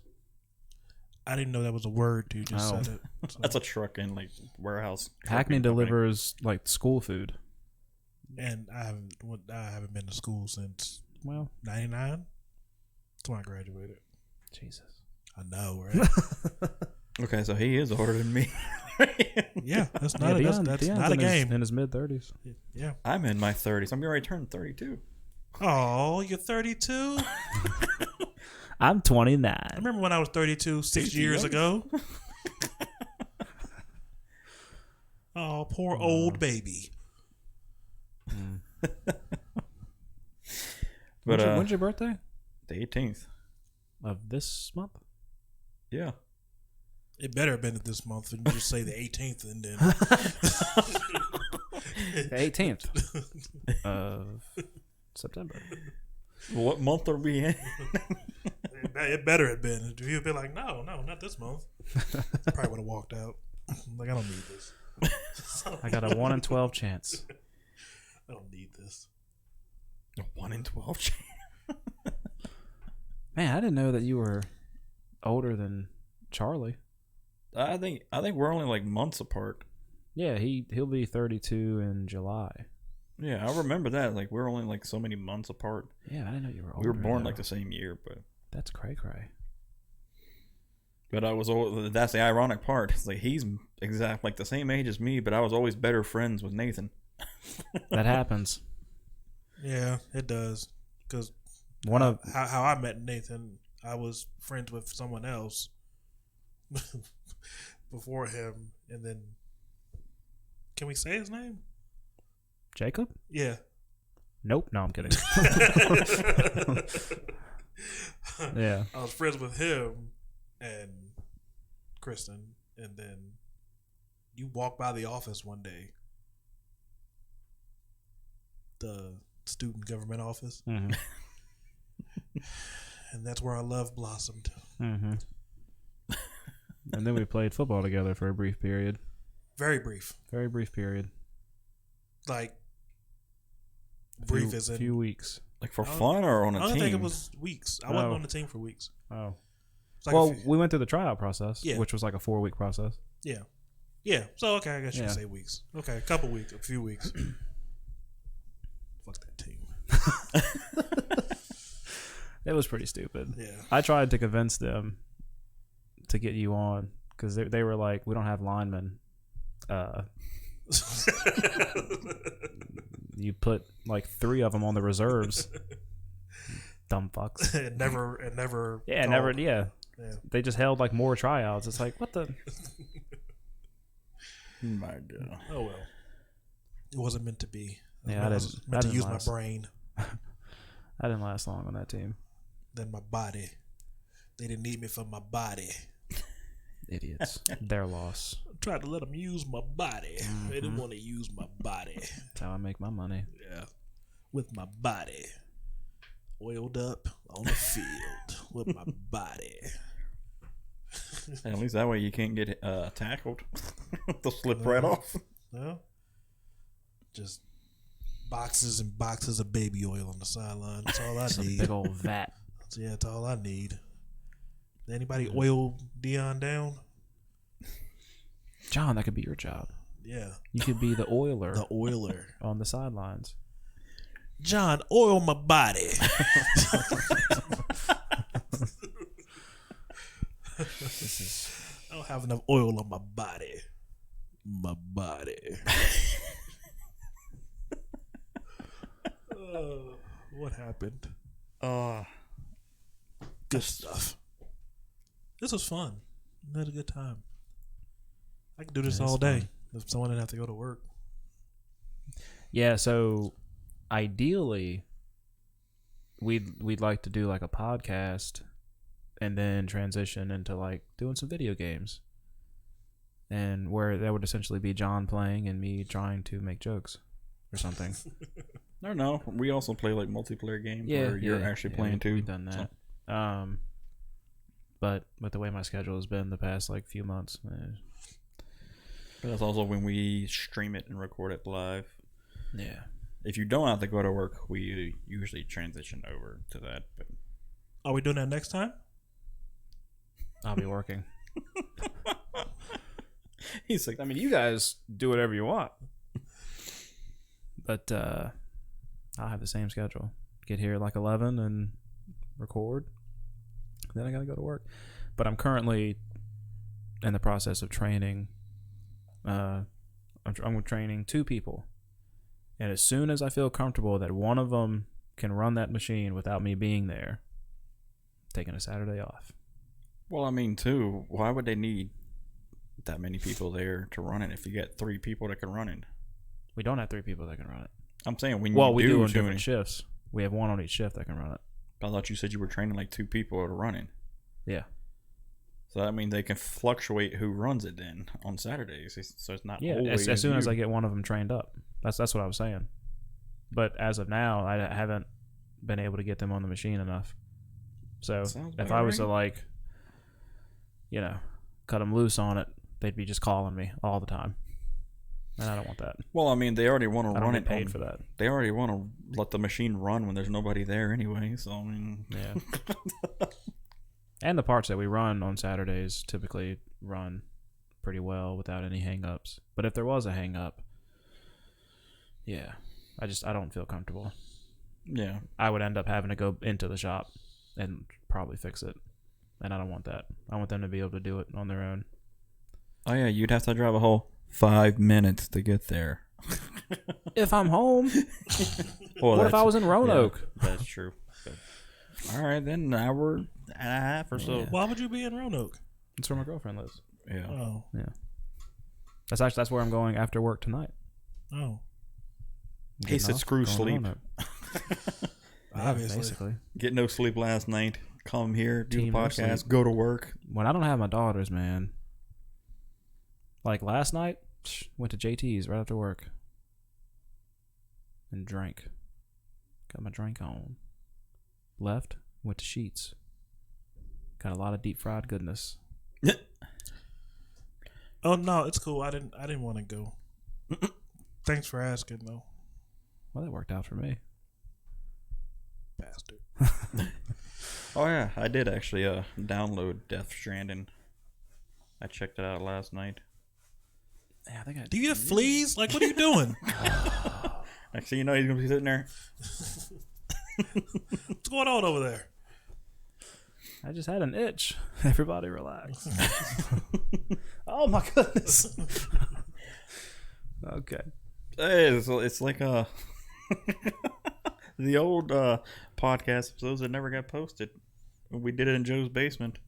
I didn't know that was a word. You just Oh. said it. So- that's a truck and like warehouse. Hackney trucking company. delivers like school food. and I haven't been to school since Well, '99. That's when I graduated. Jesus. I know, right? Okay, so he is older than me. Yeah, that's Yeah, not Dion's that's not a in game. in his mid 30s. Yeah. I'm in my 30s. I'm getting ready to turn 32. Oh, you're 32. I'm 29. I remember when I was 32 6 He's years young. ago. Oh, poor old baby. But When's your birthday? the 18th. Of this month? Yeah. It better have been this month and just say the 18th and then The 18th of September. What month are we in? it better have been. If you'd been like, no, not this month, probably would have walked out. Like, I don't need this. I got a 1 in 12 chance. I don't need this. 1 in 12 chance. Man, I didn't know that you were older than Charlie. I think we're only like months apart. Yeah, he'll be 32 in July. Yeah, I remember that. Like we're only like so many months apart. Yeah, I didn't know you were older. We were born though. like the same year, but That's cray. But that's the ironic part. It's like he's exactly like the same age as me, but I was always better friends with Nathan. That happens. Yeah, it does. Because One of how I met Nathan, I was friends with someone else before him, and then can we say his name? Jacob? Yeah. Nope. No, I'm kidding. Yeah. I was friends with him and Kristen, and then you walked by the office one day, the student government office, Mm-hmm. and that's where our love blossomed. Mm-hmm. And then we played football together for a brief period. Very brief, Very brief period. like A brief few, as in. few weeks. Like for I don't- fun or on a I don't team? think it was weeks. I wasn't Oh. on the team for weeks. Oh. It's like a Well, few- we went through the tryout process, Yeah. which was like a 4-week process. yeah. So okay, I guess you Yeah. can say weeks. Okay, a couple weeks, a few weeks. Fuck that team. It was pretty stupid. Yeah. I tried to convince them to get you on because they were like, we don't have linemen. You put like 3 of them on the reserves. Dumb fucks. it never. Yeah, called. never. Yeah, Yeah. they just held like more tryouts. It's like, what the? My God. Oh well. It wasn't meant to be. Yeah, I was I meant to didn't use last. my brain I didn't last long on that team. than my body. They didn't need me for my body. Idiots. Their loss. I tried to let them use my body. They didn't want to use my body. That's how I make my money. Yeah. With my body. Oiled up on the field with my body. At least that way you can't get tackled. They'll slip right off. No. Just boxes and boxes of baby oil on the sideline. That's all I It's a need. big old vat. So yeah, that's all I need. Anybody oil Dion down? John, that could be your job. Yeah. You could be the oiler The oiler. on the sidelines. John, oil my body. I don't have enough oil on my body. My body. What happened? Good stuff. This was fun. I had a good time. I could do this Yeah, it's all day fun. if someone didn't have to go to work. Yeah, so ideally we'd like to do like a podcast and then transition into like doing some video games. And where that would essentially be John playing and me trying to make jokes or something. No. We also play like multiplayer games where you're actually playing too. We've done that. But with the way my schedule has been the past like few months, But that's also when we stream it and record it live. yeah. If you don't have to go to work, we usually transition over to that. But Are we doing that next time? I'll be working. he's like, I mean, you guys do whatever you want. But I'll have the same schedule. Get here at like 11 and record. Then I got to go to work. But I'm currently in the process of training. I'm training 2 people. And as soon as I feel comfortable that one of them can run that machine without me being there, I'm taking a Saturday off. well, I mean, too, why would they need that many people there to run it if you get 3 people that can run it? We don't have 3 people that can run it. I'm saying when Well, you we do on too different many- shifts. We have one on each shift that can run it. I thought you said you were training like 2 people to run it. Yeah. So that means they can fluctuate who runs it then on Saturdays. So it's not Yeah, always as soon as you. I get one of them trained up. That's what I was saying. But as of now, I haven't been able to get them on the machine enough. So Sounds if about I was to right. like, cut them loose on it, they'd be just calling me all the time, and I don't want that. Well, I mean, they already want I to don't run get it paid on- for that. They already want to let the machine run when there's nobody there anyway. So I mean, Yeah. And the parts that we run on Saturdays typically run pretty well without any hang-ups. But if there was a hang-up, yeah, I don't feel comfortable. yeah. I would end up having to go into the shop and probably fix it. and I don't want that. I want them to be able to do it on their own. Oh yeah, you'd have to drive a whole 5 minutes to get there. If I'm home, Well, what if I was in Roanoke? Yeah, that's true. All right, then an hour and a half or so. Why would you be in Roanoke? That's where my girlfriend lives. Yeah. Oh, Yeah, that's where I'm going after work tonight. oh, He said, "Screw Going to sleep. Roanoke. Yeah, obviously. basically. Get no sleep last night. Come here, do Team the no podcast, sleep. go to work." When I don't have my daughters, man. Like last night, went to JT's right after work and drank. Got my drink on. Left, went to Sheets. Got a lot of deep fried goodness. Oh no, it's cool. I didn't want to go. Thanks for asking, though, Well, that worked out for me. bastard. Oh yeah, I did actually download Death Stranding. I checked it out last night. Yeah, I think I Do you have fleas? Like, what are you doing? Next thing you know, he's gonna be sitting there. What's going on over there? I just had an itch. Everybody relax. Oh my goodness. Okay. Hey, it's like the old podcast episodes that never got posted. We did it in Joe's basement.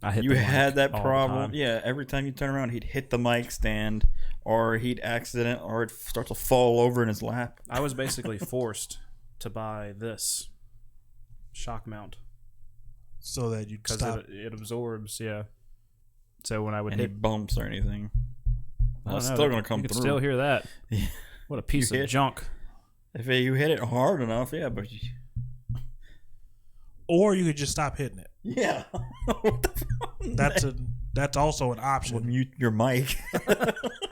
I hit You the mic had that all the problem. time. Yeah, every time you turn around, he'd hit the mic stand, or he'd accident, or it starts to fall over in his lap. I was basically forced to buy this shock mount So that you because stop. it absorbs. Yeah. So when I would Any hit, bumps or anything. I Well, it's don't know, still gonna come you could through. still hear that. Yeah. What a piece You of hit- junk. If you hit it hard enough, yeah, but Or you could just stop hitting it. yeah, what the fuck? That's also an Well, option. mute your mic.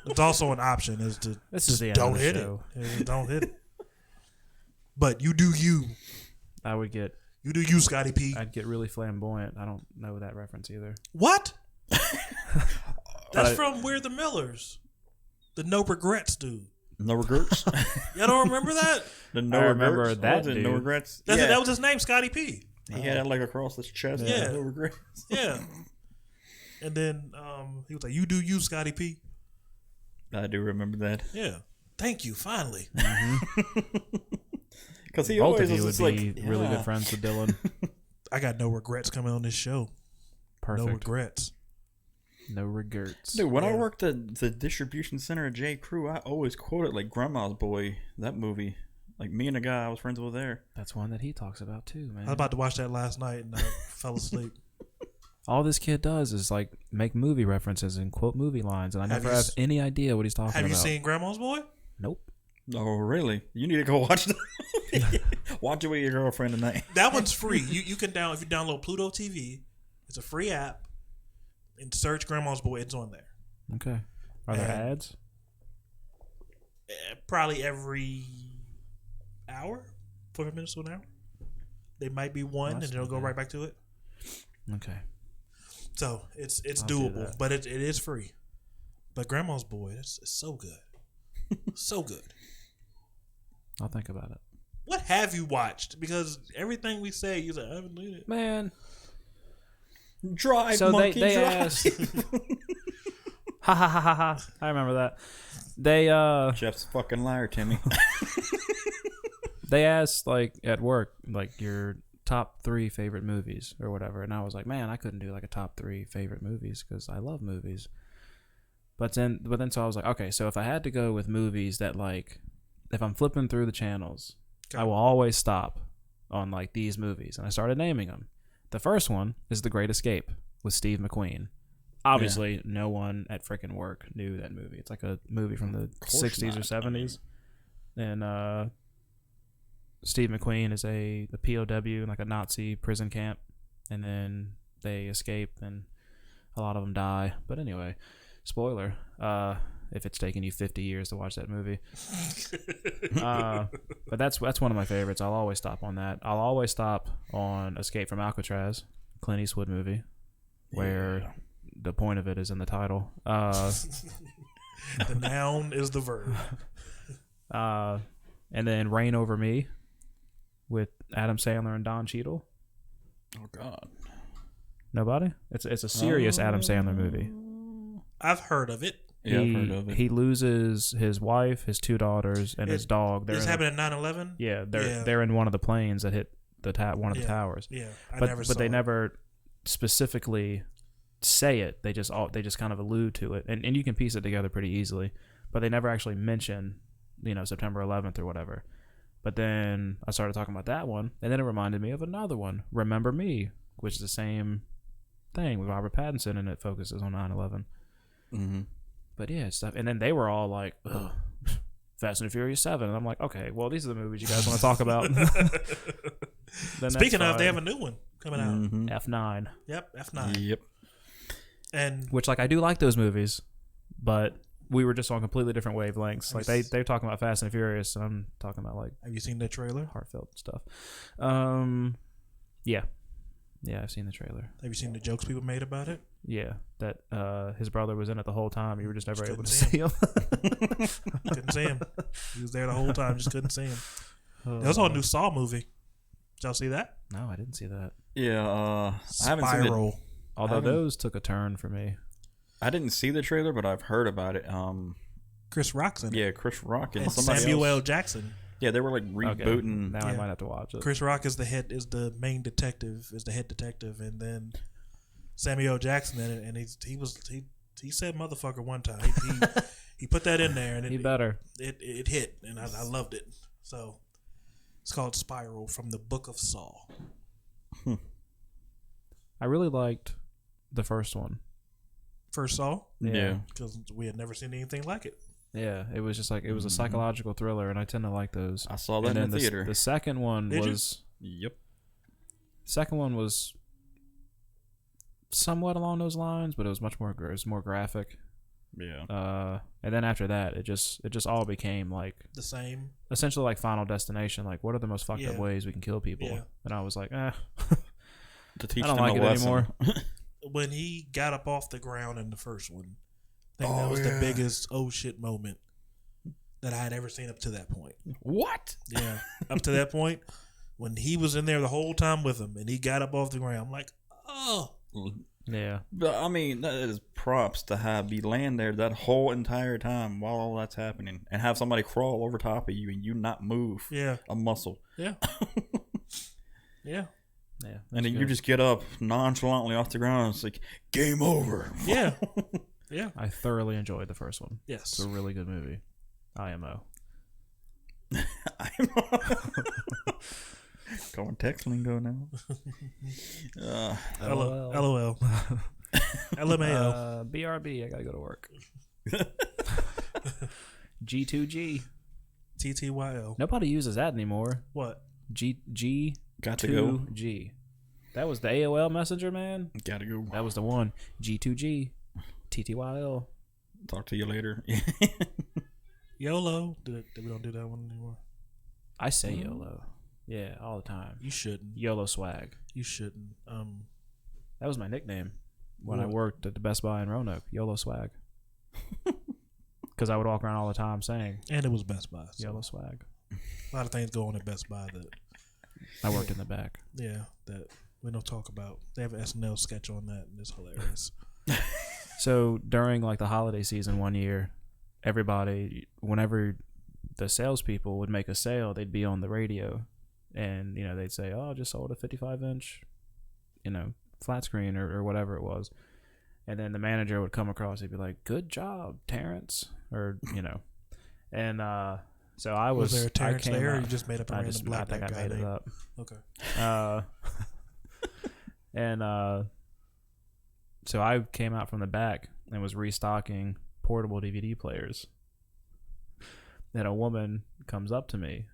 It's also an option is to This is the end don't of the hit show. it. Yeah, don't hit it. But you do you. I would get. You do you, Scotty P. I'd get really flamboyant. I don't know that reference either. What? That's I- from We're the Millers. The No Regrets dude. No regrets. Y'all don't remember that? The no I remember regrets. that What was it? No dude. regrets. That's yeah. That was his name, Scotty P. He had it like across his chest. Yeah. No regrets. Yeah. And then he was like, "You do you, Scotty P." I do remember that Yeah. Thank you. Finally. because he Both always of you was would just be like really yeah. good friends with Dylan. I got no regrets coming on this show. Perfect. No regrets. No regrets. Dude, when I Yeah. worked at the distribution center at J. Crew, I always quoted like Grandma's Boy, that movie. Like me and a guy I was friends with there. That's one that he talks about too, man. I was about to watch that last night and I fell asleep. All this kid does is like make movie references and quote movie lines, and I Have never you have s- any idea what he's talking Have about. you seen Grandma's Boy? Nope. Oh, really? You need to go watch the movie. Watch it with your girlfriend tonight. That one's free. You can if you download Pluto TV, it's a free app. And search Grandma's Boy. It's on there. Okay. Are there And- ads? Probably every hour, 45 minutes to an hour. They might be one, and That's it'll go okay. right back to it. Okay. So it's I'll do doable, that. but it is free. But Grandma's Boy, it's so good, so good. I'll think about it. What have you watched? Because everything we say, you say I haven't seen it. Man. Drive, So monkey, they drive. asked. Ha ha ha ha ha. I remember that. They Jeff's a fucking liar, Timmy. they asked like at work like your top 3 favorite movies or whatever, and I was like, man, I couldn't do like a top 3 favorite movies because I love movies. But then so I was like, okay, so if I had to go with movies that like if I'm flipping through the channels, Okay. I will always stop on like these movies, and I started naming them. The first one is The Great Escape with Steve McQueen. Obviously, no one at frickin' work knew that movie. It's like a movie from the course 60s or not. 70s. And Steve McQueen is the POW in like a Nazi prison camp. And then they escape and a lot of them die. But anyway, spoiler, if it's taken you 50 years to watch that movie. But that's one of my favorites. I'll always stop on that. I'll always stop on Escape from Alcatraz, Clint Eastwood movie, where the point of it is in the title. The noun is the verb. And then Reign Over Me with Adam Sandler and Don Cheadle. Oh God. Nobody? It's a serious Adam Sandler movie. I've heard of it. Yeah, I've heard of it. He loses his wife, his 2 daughters, and his dog. This happened at 9/11. Yeah, they're in one of the planes that hit one of the towers. Yeah, But they never specifically say it. They just kind of allude to it, and you can piece it together pretty easily. But they never actually mention, September 11th or whatever. But then I started talking about that one, and then it reminded me of another one, Remember Me, which is the same thing with Robert Pattinson, and it focuses on 9/11. Mm-hmm. But yeah, stuff. And then they were all like, ugh, Fast and Furious 7. And I'm like, okay, well, these are the movies you guys want to talk about. Speaking of, they have a new one coming out. Mm-hmm. F9. Yep, F9. Yep. And Which, I do like those movies, but we were just on completely different wavelengths. Like, they're talking about Fast and Furious, and I'm talking about, have you seen the trailer? heartfelt stuff. Yeah. Yeah, I've seen the trailer. Have you seen the jokes people made about it? Yeah, that his brother was in it the whole time. You were just never able to couldn't see him. Couldn't see him. He was there the whole time, just couldn't see him. There was a new Saw movie. Did y'all see that? No, I didn't see that. Yeah, I haven't seen it. Spiral. Although those took a turn for me. I didn't see the trailer, but I've heard about it. Chris Rock's in it. Yeah, Chris Rock and And somebody Samuel L. else. Jackson. Yeah, they were like rebooting. Now I Yeah. might have to watch it. Chris Rock is the main detective, and then Samuel L. Jackson in it, and he said motherfucker one time. He put that in there, and He better. it hit, and I loved it. So it's called Spiral from the Book of Saw. I really liked the first one. First Saw, Yeah. because we had never seen anything like it. Yeah, it was just like it was a psychological thriller, and I tend to like those. I saw that And in then the theater. The second one Did you? was Yep. somewhat along those lines, but it was much more graphic. Yeah. And then after that, it just all became like The same. essentially like Final Destination. Like, what are the most fucked up Yeah. ways we can kill people? Yeah. And I was like, To teach I don't them like a it lesson. anymore. When he got up off the ground in the first one, I think that was the biggest oh shit moment that I had ever seen up to that point. What? Yeah, up to that point, when he was in there the whole time with him, and he got up off the ground, I'm like, oh, Yeah. But I mean, that is props to be laying there that whole entire time while all that's happening, and have somebody crawl over top of you and you not move yeah, a muscle, yeah, yeah, Yeah. and then you just get up nonchalantly off the ground. And it's like game over. yeah, yeah. I thoroughly enjoyed the first one. Yes, It's a really good movie. IMO. Going text lingo now. LOL, LMAO. BRB, I gotta go to work. G2G. TTYL. Nobody uses that anymore. What? G2G. Got to go. That was the AOL Messenger, man. Gotta go. That was the one. G2G. TTYL. Talk to you later. YOLO. We don't do that one anymore. I say YOLO. Yeah, all the time. You shouldn't. YOLO swag. You shouldn't. That was my nickname when I What? worked at the Best Buy in Roanoke. YOLO swag. Because I would walk around all the time saying And it was Best Buy. So YOLO swag. a lot of things go on at Best Buy that, I worked in the back. yeah, that we don't talk about. They have an SNL sketch on that, and it's hilarious. So during like the holiday season one year, everybody, whenever the salespeople would make a sale, they'd be on the radio, and they'd say, "Oh, I just sold a 55-inch, flat screen or whatever it was," and then the manager would come across. He'd be like, "Good job, Terrence," or and so I was. Was there a Terrence I came there, or out- you just made up a I random just, black I think I guy made it name? up. Okay. And so I came out from the back and was restocking portable DVD players. And a woman comes up to me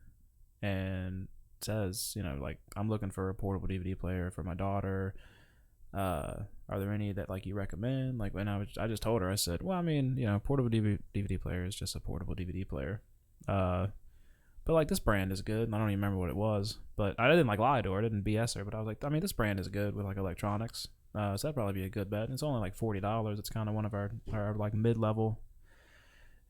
and says, like, I'm looking for a portable DVD player for my daughter. Are there any that like you recommend? Like, when I just told her, I said, well, I mean, portable DVD player is just a portable DVD player. But like, this brand is good, and I don't even remember what it was. But I didn't like lie to her, I didn't BS her. But I was like, I mean, this brand is good with like electronics, so that'd probably be a good bet. And it's only like $40. It's kind of one of our like mid-level.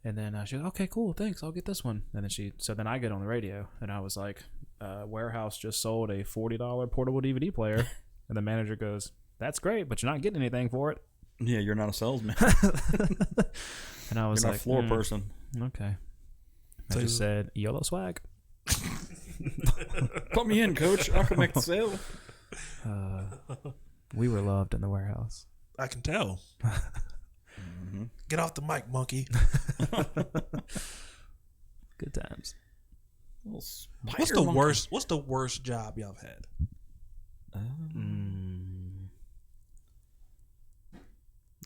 And then she goes, okay, cool, thanks, I'll get this one. And then then I get on the radio, and I was like, Warehouse just sold a $40 portable DVD player. And the manager goes, that's great, but you're not getting anything for it. Yeah, you're not a salesman. And I was You're not like, a floor person. Okay. I So just said, YOLO swag. Put me in, coach. I can make the sale. We were loved in the warehouse. I can tell. Get off the mic, monkey. Good times. What's the worst job y'all have had?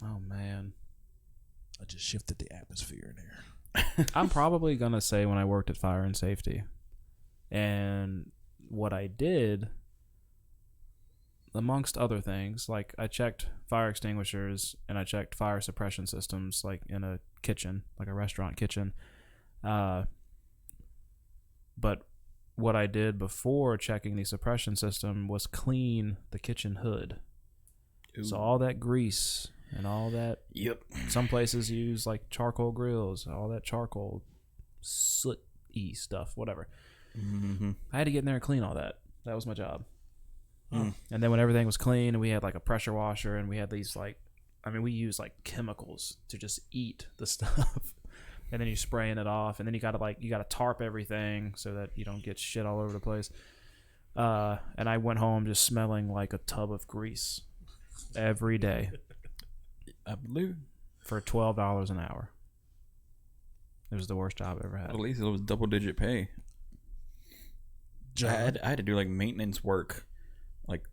Oh, man. I just shifted the atmosphere in there. I'm probably going to say when I worked at Fire and Safety. And what I did, amongst other things, like I checked fire extinguishers and I checked fire suppression systems, like in a kitchen, like a restaurant kitchen. But what I did before checking the suppression system was clean the kitchen hood. Ooh. So all that grease and all that. Yep. Some places use like charcoal grills, all that charcoal, soot-y stuff, whatever. Mm-hmm. I had to get in there and clean all that. That was my job. And then when everything was clean and we had like a pressure washer and we had these we use like chemicals to just eat the stuff. And then you're spraying it off and then you gotta tarp everything so that you don't get shit all over the place. And I went home just smelling like a tub of grease every day. I believe. For $12 an hour. It was the worst job I ever had. At least it was double-digit pay. I had to do like maintenance work, like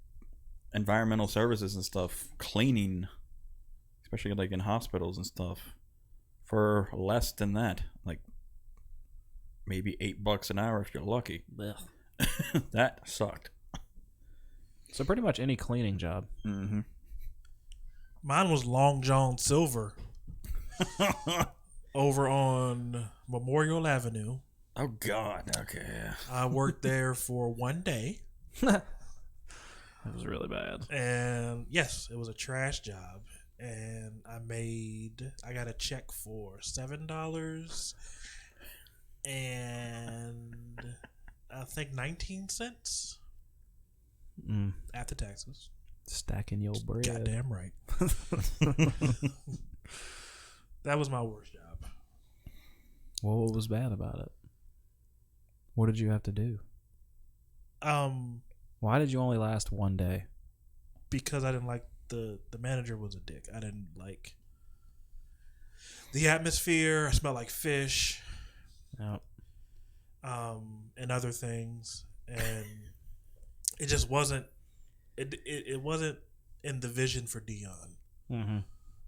environmental services and stuff, cleaning, especially like in hospitals and stuff, for less than that, like maybe $8 an hour if you're lucky. That sucked. So pretty much any cleaning job. Mm-hmm. Mine was Long John Silver over on Memorial Avenue. Oh God. Okay. I worked there for one day. That was really bad. And yes, it was a trash job. And I got a check for $7 and I think 19 cents after taxes. Stacking your bread. Goddamn right. That was my worst job. Well, what was bad about it? What did you have to do? Why did you only last one day? Because I didn't like the manager was a dick. I didn't like the atmosphere. I smelled like fish. Yep. And other things, and it just wasn't. It wasn't in the vision for Dion. Mm-hmm.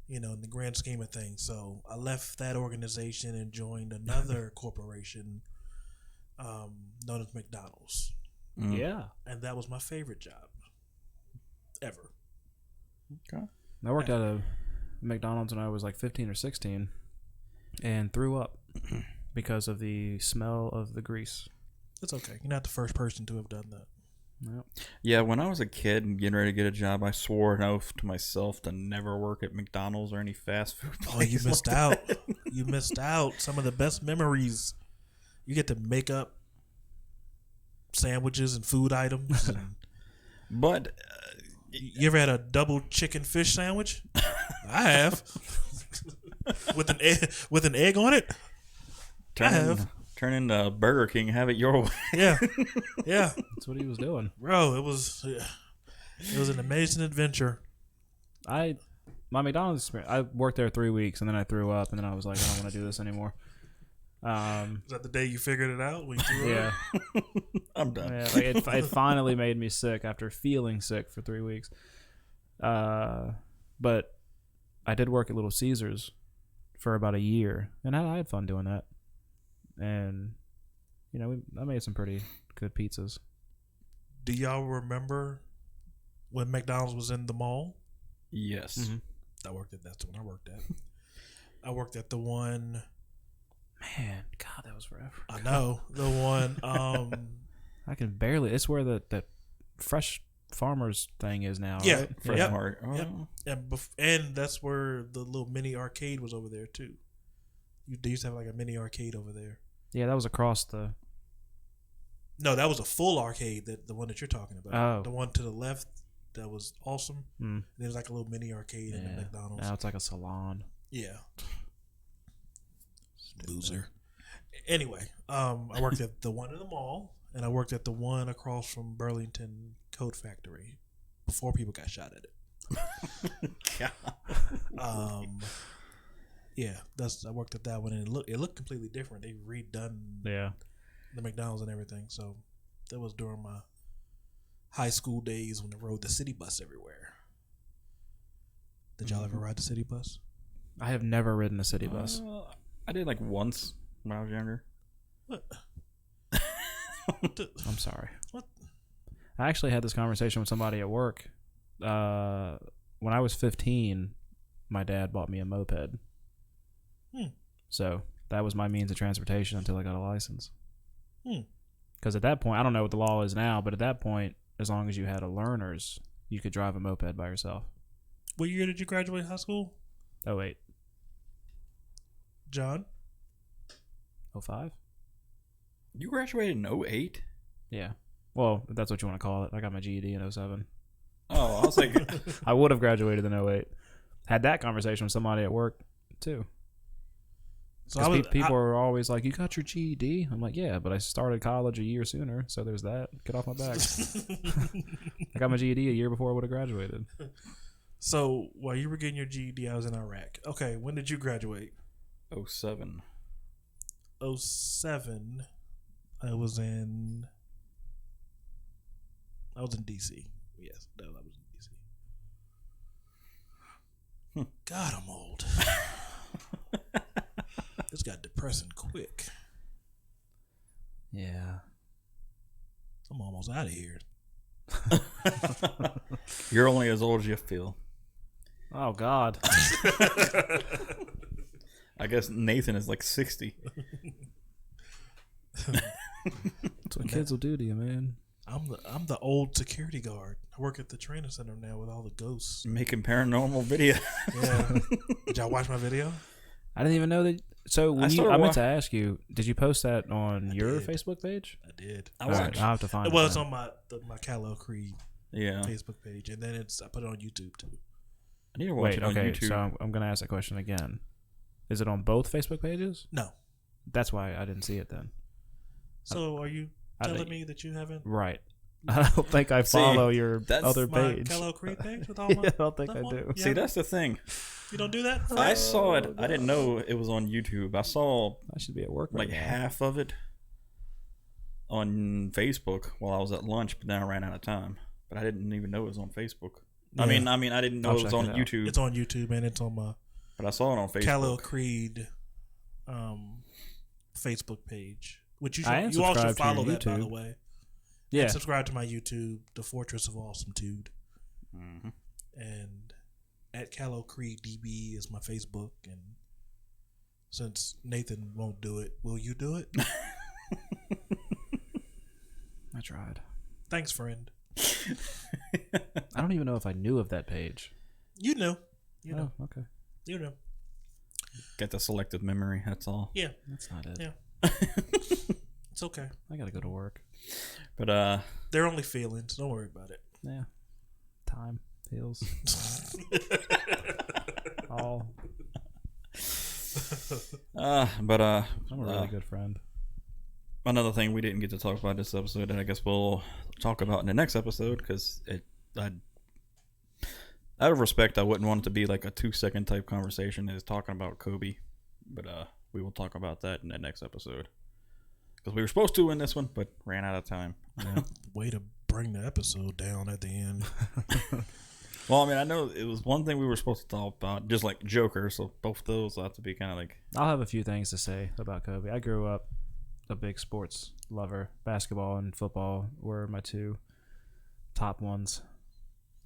You know, in the grand scheme of things. So I left that organization and joined another corporation known as McDonald's. Yeah. And that was my favorite job ever. Okay. I worked at a McDonald's when I was like 15 or 16 and threw up because of the smell of the grease. It's okay. You're not the first person to have done that. Yep. Yeah, when I was a kid and getting ready to get a job, I swore an oath to myself to never work at McDonald's or any fast food place. Oh, you missed out. You missed out. Some of the best memories. You get to make up sandwiches and food items. And But you ever had a double chicken fish sandwich? I have. with an egg on it? I have. Turn into Burger King, have it your way. Yeah. Yeah. That's what he was doing. Bro, it was an amazing adventure. My McDonald's experience, I worked there 3 weeks and then I threw up and then I was like, I don't want to do this anymore. Is that the day you figured it out? When you threw Yeah. up? I'm done. Yeah, like it finally made me sick after feeling sick for 3 weeks. But I did work at Little Caesars for about a year, and I had fun doing that. And you know, I made some pretty good pizzas. Do y'all remember when McDonald's was in the mall? Yes. Mm-hmm. That's the one I worked at. I worked at the one. Man, God, that was forever. I know the one. I can barely. It's where the Fresh Farmers thing is now. Yeah. Right? Fresh Yep. Mart. Oh. Yep. And that's where the little mini arcade was over there too. They used to have like a mini arcade over there. Yeah, that was across the. No, that was a full arcade. The one that you're talking about. Oh. The one to the left that was awesome. Mm. There's like a little mini arcade in the McDonald's. Now it's like a salon. Yeah. Loser. Anyway, I worked at the one in the mall, and I worked at the one across from Burlington Coat Factory before people got shot at it. Yeah, I worked at that one, and it looked completely different. They redone the McDonald's and everything. So that was during my high school days when I rode the city bus everywhere. Did y'all ever ride the city bus? I have never ridden a city bus. I did like once when I was younger. What? I'm sorry. What? I actually had this conversation with somebody at work. When I was 15, my dad bought me a moped. So that was my means of transportation until I got a license. Because at that point, I don't know what the law is now, but at that point, as long as you had a learner's, you could drive a moped by yourself. What year did you graduate high school? Oh, wait. John? 05? You graduated in 08? Yeah. Well, if that's what you want to call it. I got my GED in 07. Oh, I was like... I would have graduated in 08. Had that conversation with somebody at work, too. So people are always like, you got your GED? I'm like, yeah, but I started college a year sooner, so there's that. Get off my back. I got my GED a year before I would have graduated. So while you were getting your GED, I was in Iraq. Okay, when did you graduate? 07. 07. I was in DC. Yes, I was in DC. God, I'm old. This got depressing quick. Yeah. I'm almost out of here. You're only as old as you feel. Oh, God. I guess Nathan is like 60. That's what kids will do to you, man. I'm the old security guard. I work at the training center now with all the ghosts. Making paranormal video. Yeah. Did y'all watch my video? I didn't even know that. So when I meant to ask you, did you post that on your Facebook page? I did. All right, I'll have to find it. Well, it's on my Kal-El Creed Yeah. Facebook page, and then I put it on YouTube too. I need to watch it on YouTube. So I'm going to ask that question again. Is it on both Facebook pages? No. That's why I didn't see it then. So are you telling me that you haven't? Right. I don't think I follow your other my page. Kal-El Creed page with all my I don't think I do. Yeah. See, that's the thing. You don't do that? I saw it. I didn't know it was on YouTube. I saw I should be at work like right now. half of it on Facebook while I was at lunch, but then I ran out of time. But I didn't even know it was on Facebook. Yeah. I mean, I didn't know it was on YouTube. It's on YouTube, and it's on my But I saw it on Facebook. Kal-El Creed Facebook page, which you I am all should subscribed to your follow that, by YouTube. the way. Yeah. And subscribe to my YouTube, The Fortress of Awesometude. Mm-hmm. And at Kal-El Creed DB is my Facebook. And since Nathan won't do it, will you do it? I tried. Thanks, friend. I don't even know if I knew of that page. You know. You know. Oh, okay. You know. Get the selective memory. That's all. Yeah. That's not it. Yeah. It's okay. I gotta go to work. But They're only feelings. Don't worry about it. Yeah. Time feels all. but I'm a really good friend. Another thing we didn't get to talk about this episode, and I guess we'll talk about in the next episode, because out of respect, I wouldn't want it to be like a 2-second type conversation, is talking about Kobe. But we will talk about that in the next episode, because we were supposed to in this one, but ran out of time. Yeah. Way to bring the episode down at the end. Well, I mean, I know it was one thing we were supposed to talk about, just like Joker, so both those will have to be kind of like... I'll have a few things to say about Kobe. I grew up a big sports lover. Basketball and football were my two top ones.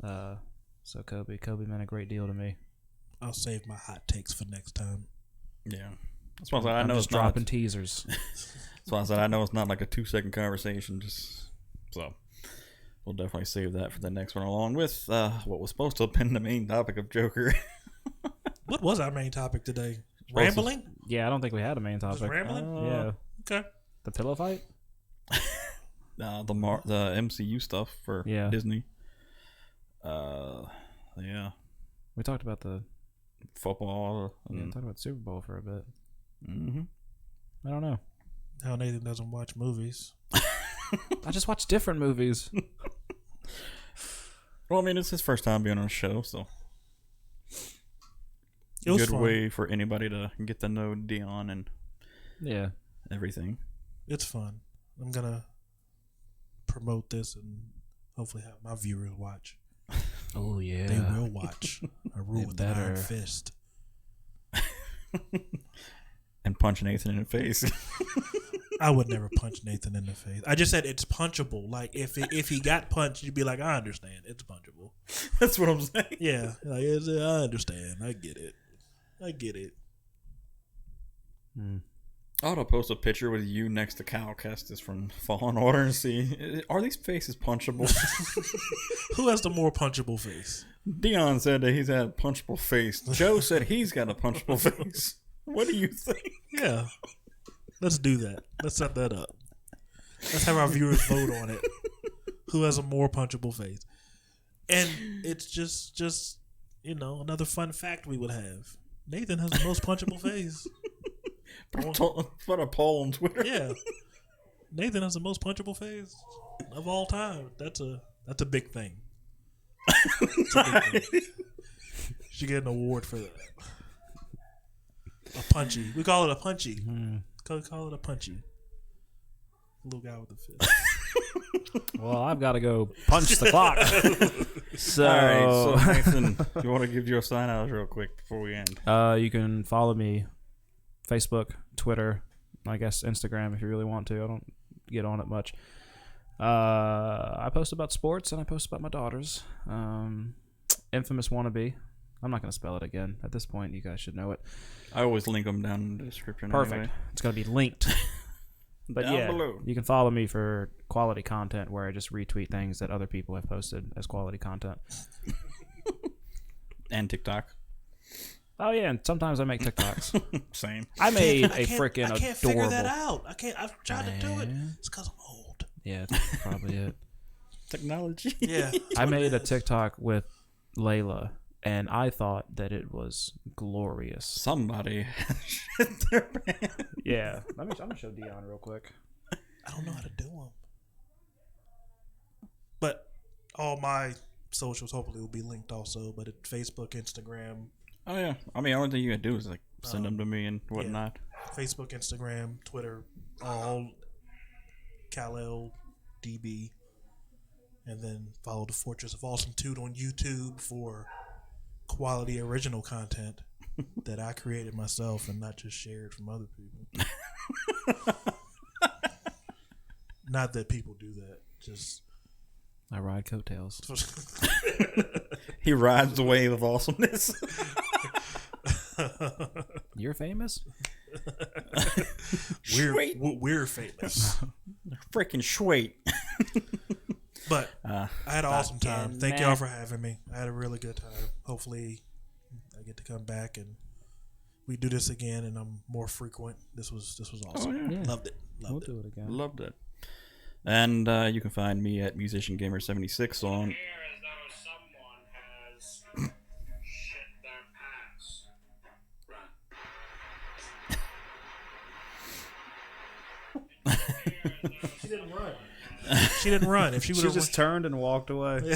So Kobe meant a great deal to me. I'll save my hot takes for next time. Yeah. That's why I said I I'm know just it's not... dropping teasers. That's why I said I know it's not like a 2-second conversation, just... So... We'll definitely save that for the next one, along with what was supposed to have been the main topic of Joker. What was our main topic today? Rambling? Yeah, I don't think we had a main Just topic. rambling? Yeah. Okay. The pillow fight? The MCU stuff for Yeah. Disney. Yeah, We talked about the football. talked about Super Bowl for a bit. Mm-hmm. I don't know. How Nathan doesn't watch movies. I just watch different movies. Well, I mean, it's his first time being on a show, so It was good fun. way for anybody to get to know Dion and Yeah. everything. It's fun. I'm gonna promote this and hopefully have my viewers watch. Oh yeah. They will watch. I rule They with an iron better. fist. And punch Nathan in the face. I would never punch Nathan in the face. I just said it's punchable. Like if he got punched, you'd be like, I understand. It's punchable. That's what I'm saying. Yeah, like I understand. I get it. I get it. I ought to post a picture with you next to Cal Kestis from Fallen Order and see, are these faces punchable? Who has the more punchable face? Dion said that he's had a punchable face. Joe said he's got a punchable face. What do you think? Yeah. Let's do that. Let's set that up. Let's have our viewers vote on it. Who has a more punchable face? And it's just another fun fact we would have. Nathan has the most punchable face. Put a poll on Twitter. Yeah. Nathan has the most punchable face of all time. That's a big thing. It's a big thing. Should get an award for that. A punchy. We call it a punchy. Call it a punchy. Little guy with the fist. Well, I've got to go punch the clock. So, All right, so Nathan, you want to give your sign out real quick before we end? you can follow me, Facebook, Twitter, I guess Instagram if you really want to. I don't get on it much. I post about sports and I post about my daughters. Infamous Wannabe. I'm not going to spell it again. At this point, you guys should know it. I always link them down in the description. Perfect. Anyway. It's going to be linked. But Down yeah, below. you can follow me for quality content where I just retweet things that other people have posted as quality content. And TikTok. Oh yeah, and sometimes I make TikToks. Same. I made I a can't- freaking I can't adorable. figure that out. I've tried to do it. Man. It's because I'm old. Yeah, that's probably it. Technology. Yeah. I made a TikTok with Layla, and I thought that it was glorious. Somebody shit their pants. Yeah, I'm gonna show Dion real quick. I don't know how to do them. But all my socials hopefully will be linked also. But at Facebook, Instagram, Oh yeah. I mean, the only thing you can do is like send them to me and whatnot. Facebook, Instagram, Twitter, all Kal-El DB. And then follow the Fortress of Awesome Toot on YouTube for quality original content that I created myself and not just shared from other people. Not that people do that. Just I ride coattails. He rides the wave of awesomeness. You're famous? we're famous. Freaking sweet. But I had an awesome time. Thank man. y'all for having me. I had a really good time. Hopefully I get to come back and we do this again and I'm more frequent. This was awesome. yeah. Loved it. We'll Loved it. do it again. Loved it. And you can find me at MusicianGamer76 on. Here as though someone has shit their pants. She didn't run. If she would She have just turned and walked away.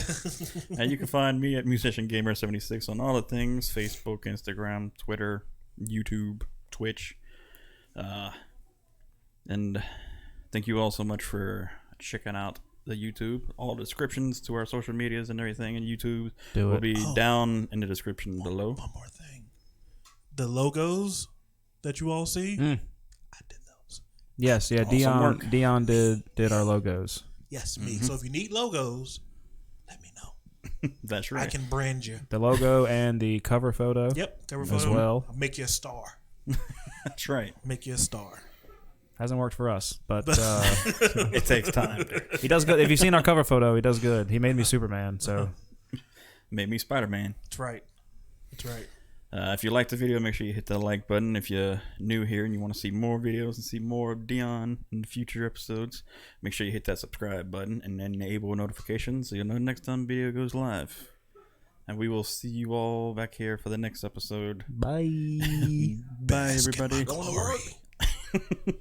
And you can find me at MusicianGamer76 on all the things: Facebook, Instagram, Twitter, YouTube, Twitch. And thank you all so much for checking out the YouTube. All descriptions to our social medias and everything in YouTube Do will it. be down in the description below. one more thing. The logos that you all see, I did those. Yes, yeah. Awesome work. Dion did our logos. Yes, me. So if you need logos, let me know. That's right. I can brand you. The logo and the cover photo. Yep, cover As photo. well. I'll make you a star. That's right. Make you a star. Hasn't worked for us, but It takes time. Dude. he does good. If you've seen our cover photo, he does good. He made me Superman, so Made me Spider-Man. That's right. That's right. If you liked the video, make sure you hit that like button. If you're new here and you want to see more videos and see more of Dion in future episodes, make sure you hit that subscribe button and enable notifications so you'll know next time video goes live. And we will see you all back here for the next episode. Bye. Bye, everybody. Going to work.